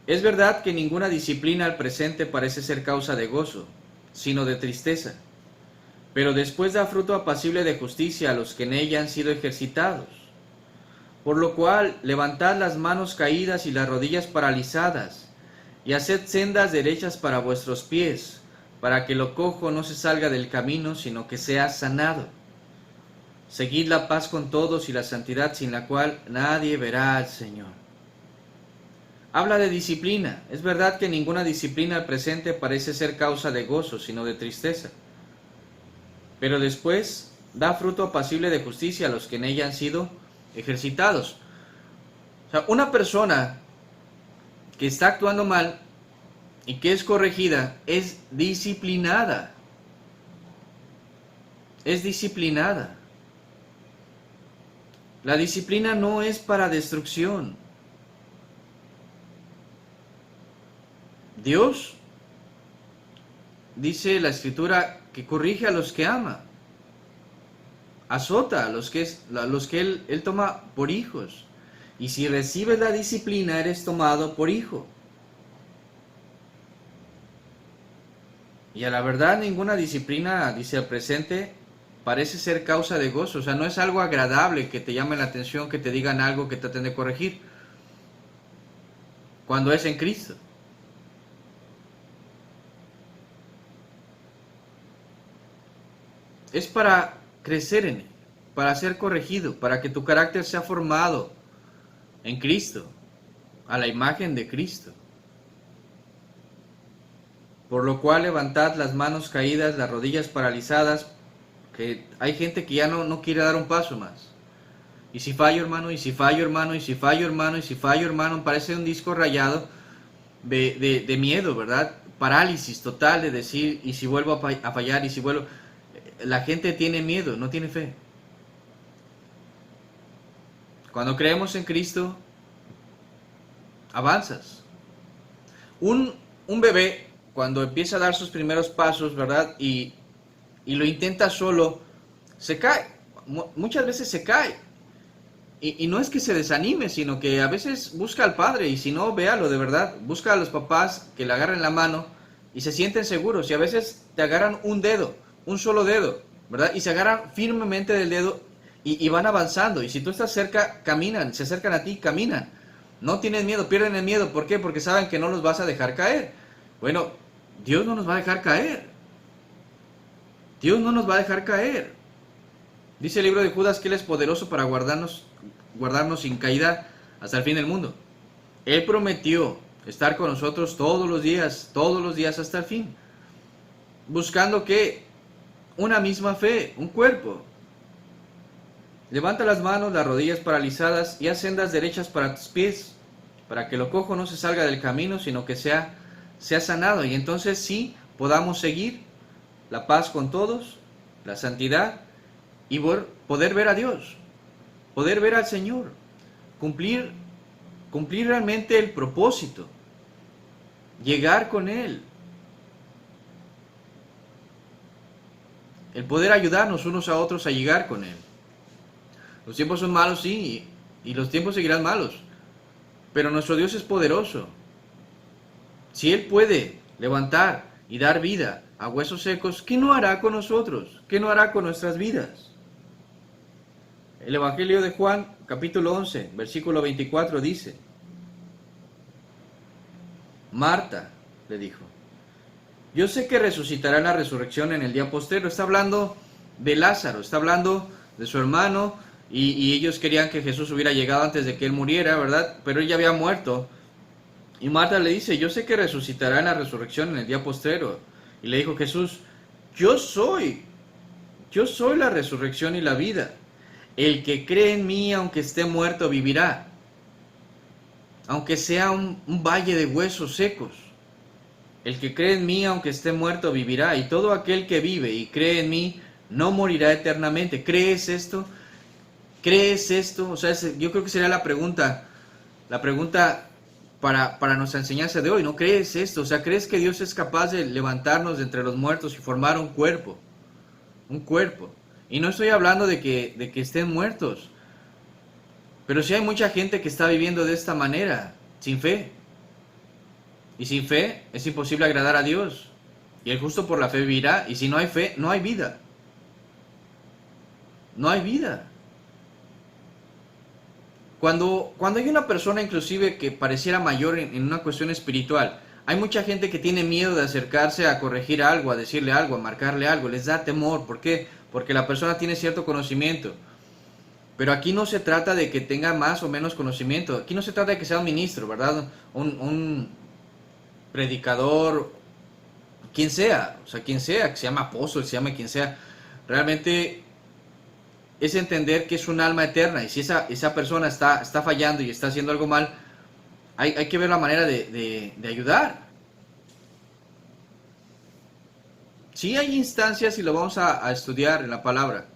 es verdad que ninguna disciplina al presente parece ser causa de gozo, sino de tristeza, pero después da fruto apacible de justicia a los que en ella han sido ejercitados. Por lo cual, levantad las manos caídas y las rodillas paralizadas, y haced sendas derechas para vuestros pies, para que lo cojo no se salga del camino, sino que sea sanado. Seguid la paz con todos y la santidad, sin la cual nadie verá al Señor. Habla de disciplina. Es verdad que ninguna disciplina al presente parece ser causa de gozo, sino de tristeza. Pero después da fruto apacible de justicia a los que en ella han sido ejercitados. O sea, una persona que está actuando mal y que es corregida es disciplinada. Es disciplinada. La disciplina no es para destrucción. Dios, dice la Escritura, que corrige a los que ama. Azota a los que él toma por hijos. Y si recibes la disciplina, eres tomado por hijo. Y a la verdad, ninguna disciplina, dice el presente, parece ser causa de gozo. O sea, no es algo agradable que te llame la atención, que te digan algo, que traten de corregir. Cuando es en Cristo. Es para crecer en Él, para ser corregido, para que tu carácter sea formado en Cristo, a la imagen de Cristo. Por lo cual levantad las manos caídas, las rodillas paralizadas, que hay gente que ya no quiere dar un paso más. Y si fallo, hermano, y si fallo, hermano, y si fallo, hermano, y si fallo, hermano, parece un disco rayado de miedo, ¿verdad? Parálisis total de decir, y si vuelvo a fallar, y si vuelvo... La gente tiene miedo, no tiene fe. Cuando creemos en Cristo, avanzas. Un bebé, cuando empieza a dar sus primeros pasos, ¿verdad? Y lo intenta solo, se cae. Muchas veces se cae. Y no es que se desanime, sino que a veces busca al padre, y si no, véalo de verdad. Busca a los papás que le agarren la mano y se sienten seguros. Y a veces te agarran un dedo, un solo dedo, ¿verdad? Y se agarran firmemente del dedo y van avanzando. Y si tú estás cerca, caminan, se acercan a ti, caminan. No tienen miedo, pierden el miedo. ¿Por qué? Porque saben que no los vas a dejar caer. Bueno, Dios no nos va a dejar caer. Dios no nos va a dejar caer. Dice el libro de Judas que Él es poderoso para guardarnos sin caída hasta el fin del mundo. Él prometió estar con nosotros todos los días hasta el fin. Buscando que una misma fe, un cuerpo. Levanta las manos, las rodillas paralizadas y haz sendas derechas para tus pies, para que lo cojo no se salga del camino, sino que sea sanado. Y entonces sí podamos seguir la paz con todos, la santidad y poder ver a Dios, poder ver al Señor, cumplir realmente el propósito llegar con Él. El poder ayudarnos unos a otros a llegar con Él. Los tiempos son malos, sí, y los tiempos seguirán malos. Pero nuestro Dios es poderoso. Si Él puede levantar y dar vida a huesos secos, ¿qué no hará con nosotros? ¿Qué no hará con nuestras vidas? El Evangelio de Juan, capítulo 11, versículo 24 dice: Marta le dijo: yo sé que resucitará en la resurrección en el día postrero. Está hablando de Lázaro, está hablando de su hermano, y ellos querían que Jesús hubiera llegado antes de que él muriera, ¿verdad? Pero él ya había muerto. Y Marta le dice: yo sé que resucitará en la resurrección en el día postrero. Y le dijo Jesús: yo soy la resurrección y la vida. El que cree en mí, aunque esté muerto, vivirá. Aunque sea un valle de huesos secos. El que cree en mí, aunque esté muerto, vivirá. Y todo aquel que vive y cree en mí, no morirá eternamente. ¿Crees esto? ¿Crees esto? O sea, yo creo que sería la pregunta para nuestra enseñanza de hoy. ¿No crees esto? O sea, ¿crees que Dios es capaz de levantarnos de entre los muertos y formar un cuerpo? Un cuerpo. Y no estoy hablando de que estén muertos. Pero sí hay mucha gente que está viviendo de esta manera, sin fe. Y sin fe es imposible agradar a Dios. Y el justo por la fe vivirá. Y si no hay fe, no hay vida. No hay vida. Cuando hay una persona inclusive que pareciera mayor en una cuestión espiritual, hay mucha gente que tiene miedo de acercarse a corregir algo, a decirle algo, a marcarle algo. Les da temor. ¿Por qué? Porque la persona tiene cierto conocimiento. Pero aquí no se trata de que tenga más o menos conocimiento. Aquí no se trata de que sea un ministro, ¿verdad? Un predicador, quien sea, o sea, quien sea, que se llama apóstol, se llame quien sea. Realmente es entender que es un alma eterna. Y si esa persona está fallando y está haciendo algo mal, hay que ver la manera de ayudar. Sí hay instancias, y lo vamos a estudiar en la palabra,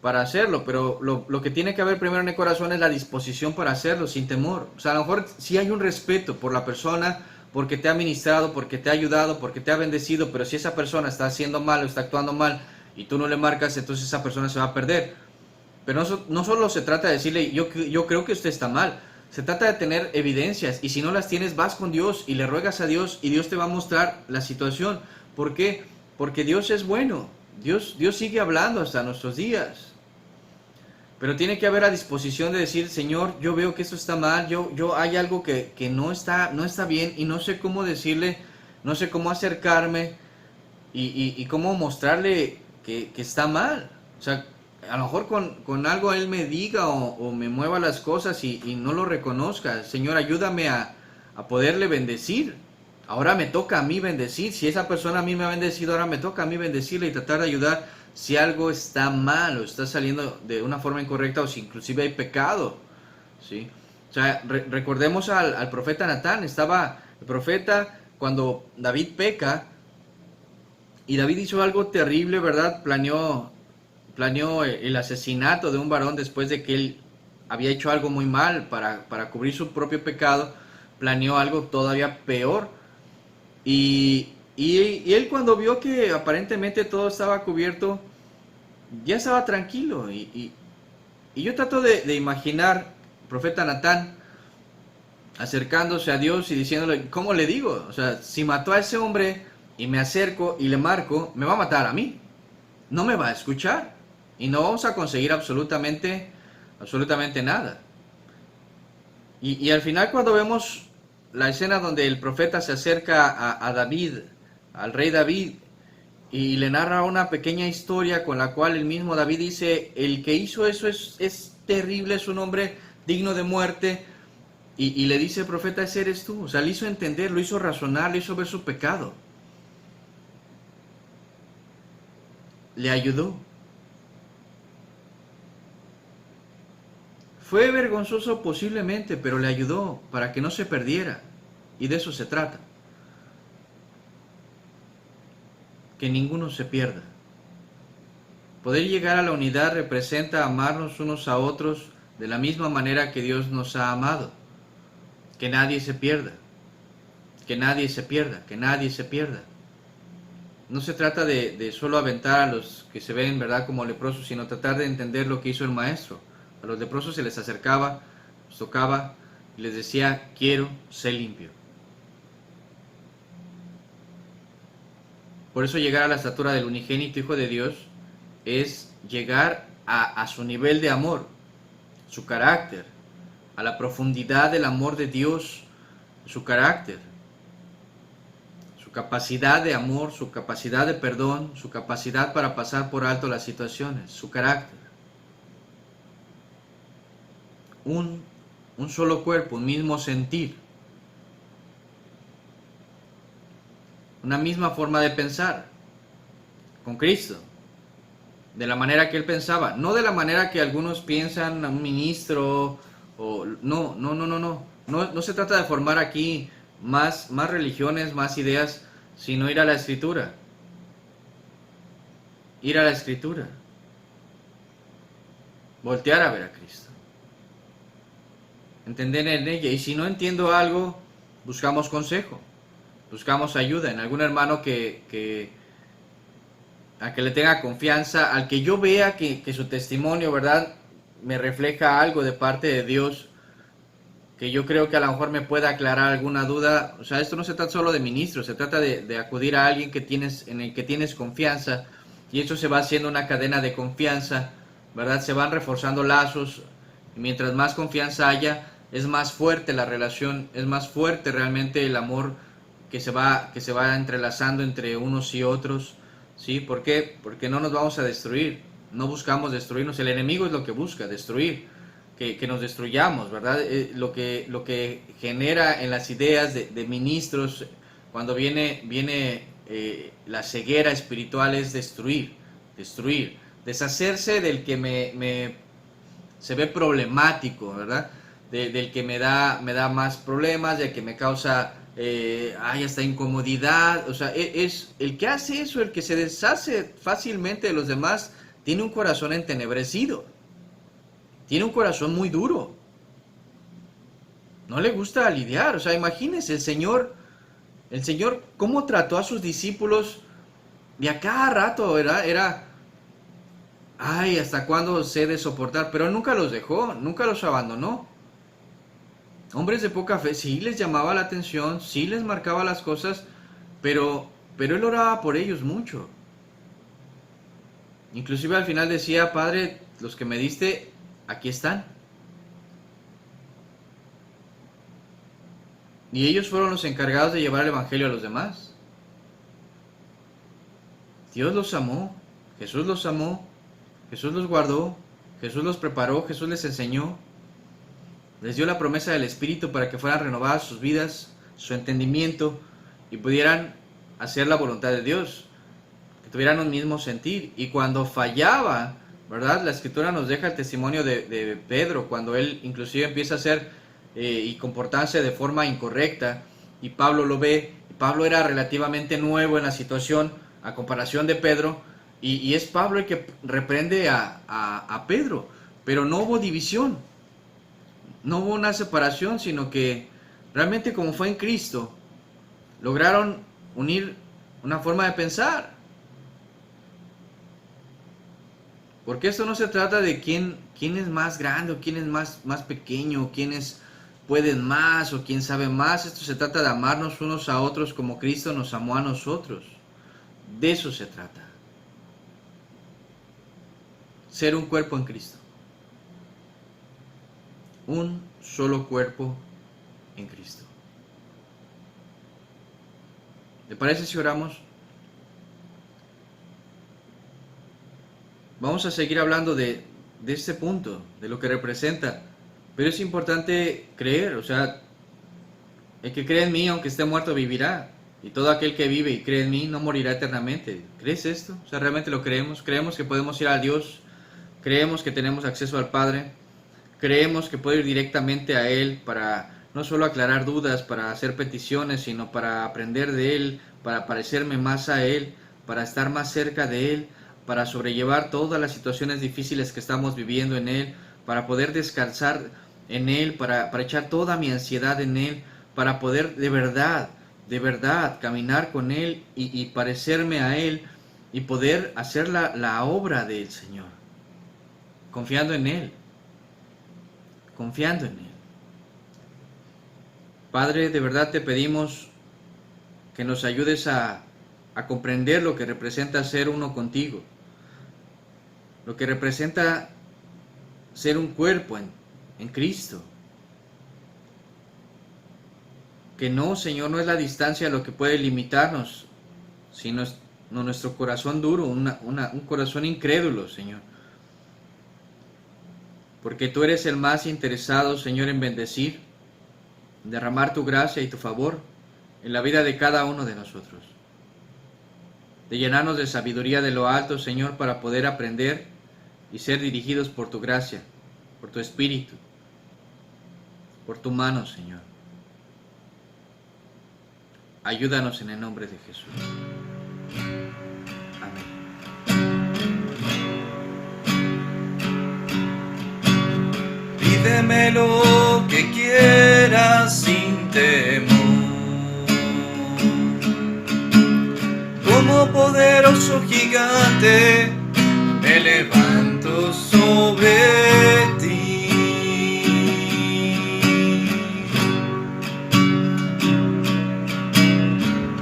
para hacerlo, pero lo que tiene que haber primero en el corazón es la disposición para hacerlo sin temor. O sea, a lo mejor sí hay un respeto por la persona, porque te ha ministrado, porque te ha ayudado, porque te ha bendecido, pero si esa persona está haciendo mal o está actuando mal y tú no le marcas, entonces esa persona se va a perder. Pero no solo se trata de decirle: yo creo que usted está mal. Se trata de tener evidencias, y si no las tienes, vas con Dios y le ruegas a Dios, y Dios te va a mostrar la situación. ¿Por qué? Porque Dios es bueno. Dios sigue hablando hasta nuestros días. Pero tiene que haber la disposición de decir: Señor, yo veo que esto está mal, hay algo que no está bien, y no sé cómo decirle, no sé cómo acercarme y cómo mostrarle que está mal. O sea, a lo mejor con algo Él me diga o me mueva las cosas y no lo reconozca. Señor, ayúdame a poderle bendecir. Ahora me toca a mí bendecir. Si esa persona a mí me ha bendecido, ahora me toca a mí bendecirle y tratar de ayudar. Si algo está mal o está saliendo de una forma incorrecta, o si inclusive hay pecado, ¿sí? O sea, recordemos al profeta Natán. Estaba el profeta cuando David peca, y David hizo algo terrible, ¿verdad? Planeó el asesinato de un varón después de que él había hecho algo muy mal para cubrir su propio pecado. Planeó algo todavía peor. Y él, cuando vio que aparentemente todo estaba cubierto, ya estaba tranquilo. Y yo trato de imaginar al profeta Natán acercándose a Dios y diciéndole: ¿cómo le digo? O sea, si mató a ese hombre y me acerco y le marco, me va a matar a mí. No me va a escuchar. Y no vamos a conseguir absolutamente nada. Y al final, cuando vemos la escena donde el profeta se acerca a David, al rey David, y le narra una pequeña historia con la cual el mismo David dice: el que hizo eso es terrible, es un hombre digno de muerte. Y le dice el profeta: ese eres tú. O sea, le hizo entender, lo hizo razonar, le hizo ver su pecado. Le ayudó. Fue vergonzoso posiblemente, pero le ayudó para que no se perdiera. Y de eso se trata. Que ninguno se pierda. Poder llegar a la unidad representa amarnos unos a otros de la misma manera que Dios nos ha amado. Que nadie se pierda. que nadie se pierda, que nadie se pierda. No se trata de solo aventar a los que se ven, ¿verdad?, como leprosos, sino tratar de entender lo que hizo el Maestro. A los leprosos se les acercaba, los tocaba y les decía, quiero ser limpio. Por eso llegar a la estatura del unigénito Hijo de Dios es llegar a su nivel de amor, su carácter, a la profundidad del amor de Dios, su carácter, su capacidad de amor, su capacidad de perdón, su capacidad para pasar por alto las situaciones, su carácter. Un solo cuerpo, un mismo sentir, una misma forma de pensar con Cristo, de la manera que Él pensaba, no de la manera que algunos piensan a un ministro, o no se trata de formar aquí más religiones, más ideas, sino ir a la Escritura, voltear a ver a Cristo, entender en ella, y si no entiendo algo, buscamos consejo, buscamos ayuda en algún hermano a que le tenga confianza, al que yo vea que su testimonio, ¿verdad?, me refleja algo de parte de Dios, que yo creo que a lo mejor me pueda aclarar alguna duda. O sea, esto no se trata solo de ministros, se trata de acudir a alguien en el que tienes confianza, y eso se va haciendo una cadena de confianza, ¿verdad? Se van reforzando lazos, y mientras más confianza haya, es más fuerte la relación, es más fuerte realmente el amor que se va entrelazando entre unos y otros, ¿sí? ¿Por qué? Porque no nos vamos a destruir, no buscamos destruirnos, el enemigo es lo que busca, destruir, que nos destruyamos, ¿verdad? Lo que genera en las ideas de ministros, cuando viene la ceguera espiritual, es destruir, deshacerse del que se ve problemático, ¿verdad? Del que me da más problemas, del que me causa hasta incomodidad. O sea, es el que hace eso, el que se deshace fácilmente de los demás, tiene un corazón entenebrecido, tiene un corazón muy duro, no le gusta lidiar. O sea, imagínense el Señor cómo trató a sus discípulos, y a cada rato, ¿verdad? Era, ¿hasta cuándo se he de soportar? Pero nunca los dejó, nunca los abandonó. Hombres de poca fe, sí les llamaba la atención, sí les marcaba las cosas, pero Él oraba por ellos mucho. Inclusive al final decía, Padre, los que me diste, aquí están. Y ellos fueron los encargados de llevar el evangelio a los demás. Dios los amó, Jesús los amó, Jesús los guardó, Jesús los preparó, Jesús les enseñó. Les dio la promesa del Espíritu para que fueran renovadas sus vidas, su entendimiento, y pudieran hacer la voluntad de Dios, que tuvieran un mismo sentir. Y cuando fallaba, ¿verdad?, la Escritura nos deja el testimonio de Pedro, cuando él inclusive empieza a hacer y comportarse de forma incorrecta, y Pablo lo ve. Pablo era relativamente nuevo en la situación a comparación de Pedro, y es Pablo el que reprende a Pedro, pero no hubo división, no hubo una separación, sino que realmente, como fue en Cristo, lograron unir una forma de pensar. Porque esto no se trata de quién es más grande o quién es más pequeño, o quiénes pueden más o quién sabe más. Esto se trata de amarnos unos a otros como Cristo nos amó a nosotros. De eso se trata. Ser un cuerpo en Cristo. Un solo cuerpo en Cristo. ¿Le parece si oramos? Vamos a seguir hablando de este punto, de lo que representa. Pero es importante creer, o sea, el que cree en mí, aunque esté muerto, vivirá. Y todo aquel que vive y cree en mí no morirá eternamente. ¿Crees esto? O sea, ¿realmente lo creemos? ¿Creemos que podemos ir a Dios? ¿Creemos que tenemos acceso al Padre? ¿Creemos que puedo ir directamente a Él para no solo aclarar dudas, para hacer peticiones, sino para aprender de Él, para parecerme más a Él, para estar más cerca de Él, para sobrellevar todas las situaciones difíciles que estamos viviendo en Él, para poder descansar en Él, para echar toda mi ansiedad en Él, para poder de verdad de verdad caminar con Él y parecerme a Él y poder hacer la obra del Señor, confiando en Él, confiando en Él. Padre, de verdad te pedimos que nos ayudes a comprender lo que representa ser uno contigo, lo que representa ser un cuerpo en Cristo. Que no, Señor, no es la distancia lo que puede limitarnos, sino nuestro corazón duro, un corazón incrédulo, Señor. Porque tú eres el más interesado, Señor, en bendecir, en derramar tu gracia y tu favor en la vida de cada uno de nosotros. De llenarnos de sabiduría de lo alto, Señor, para poder aprender y ser dirigidos por tu gracia, por tu Espíritu, por tu mano, Señor. Ayúdanos en el nombre de Jesús. Amén. Pídeme lo que quieras sin temor. Como poderoso gigante me levanto sobre ti.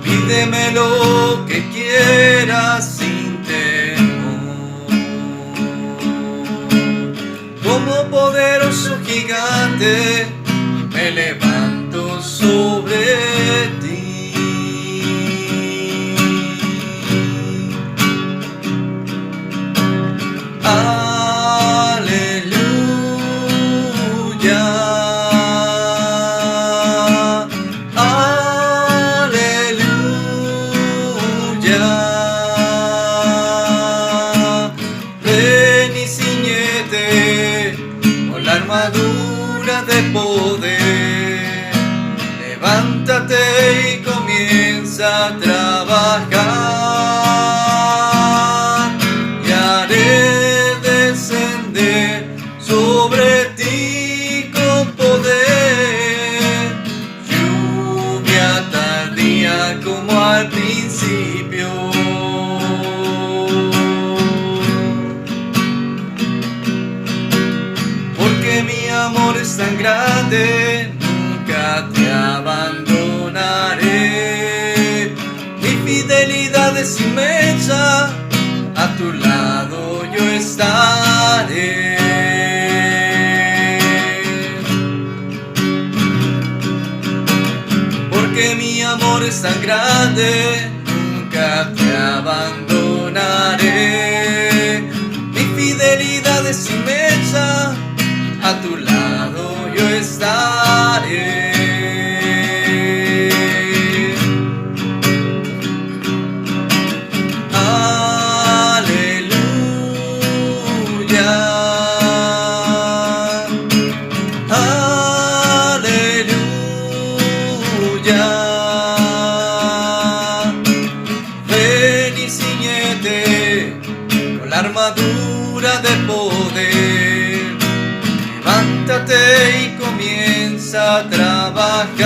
Pídeme lo que quieras sin temor. Como poderoso gigante me levanto sobre ti. Ven y ciñete con la armadura de poder. Levántate y comienza a trabajar. Y haré descender sobre ti con poder. Lluvia tardía como al principio. Porque mi amor es tan grande, nunca te abandonaré. Mi fidelidad es inmensa, a tu lado yo estaré. Porque mi amor es tan grande, nunca te abandonaré. Mi fidelidad es inmensa, a tu lado yo estaré. Ven y ciñete con la armadura de poder. Levántate y comienza a trabajar.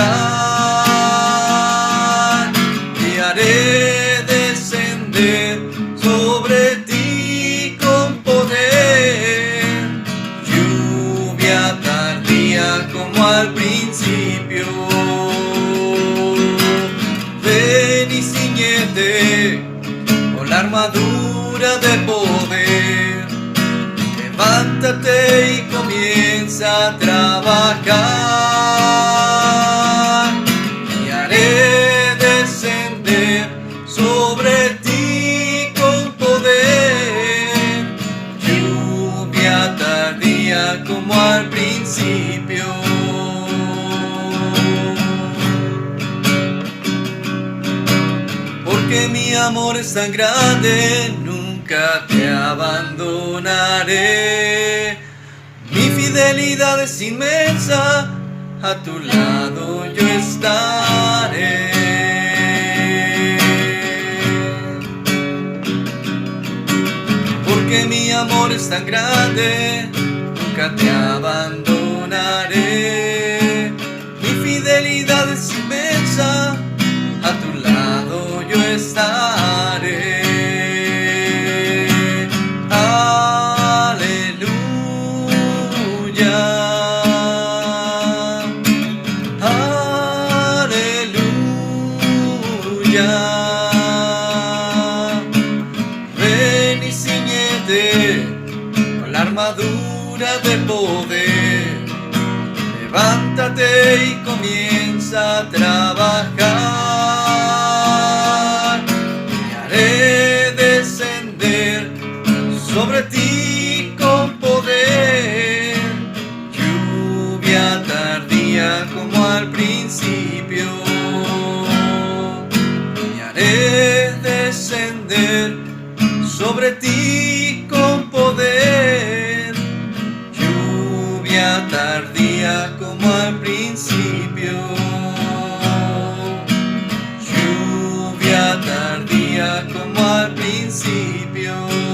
Y haré descender sobre ti con poder. Lluvia tardía como al principio. Ven y ciñete con la armadura de poder. Levántate y comienza a trabajar. Y haré descender sobre ti con poder. Lluvia tardía como al principio. Porque mi amor es tan grande, nunca te abandonaré. Mi fidelidad es inmensa, a tu lado yo estaré. Porque mi amor es tan grande, nunca te abandonaré. Mi fidelidad es inmensa, armadura de poder. Levántate y comienza a trabajar. Y haré descender sobre ti con poder, lluvia tardía como al principio. Y haré descender sobre ti con poder, lluvia tardía como al principio. Lluvia tardía como al principio.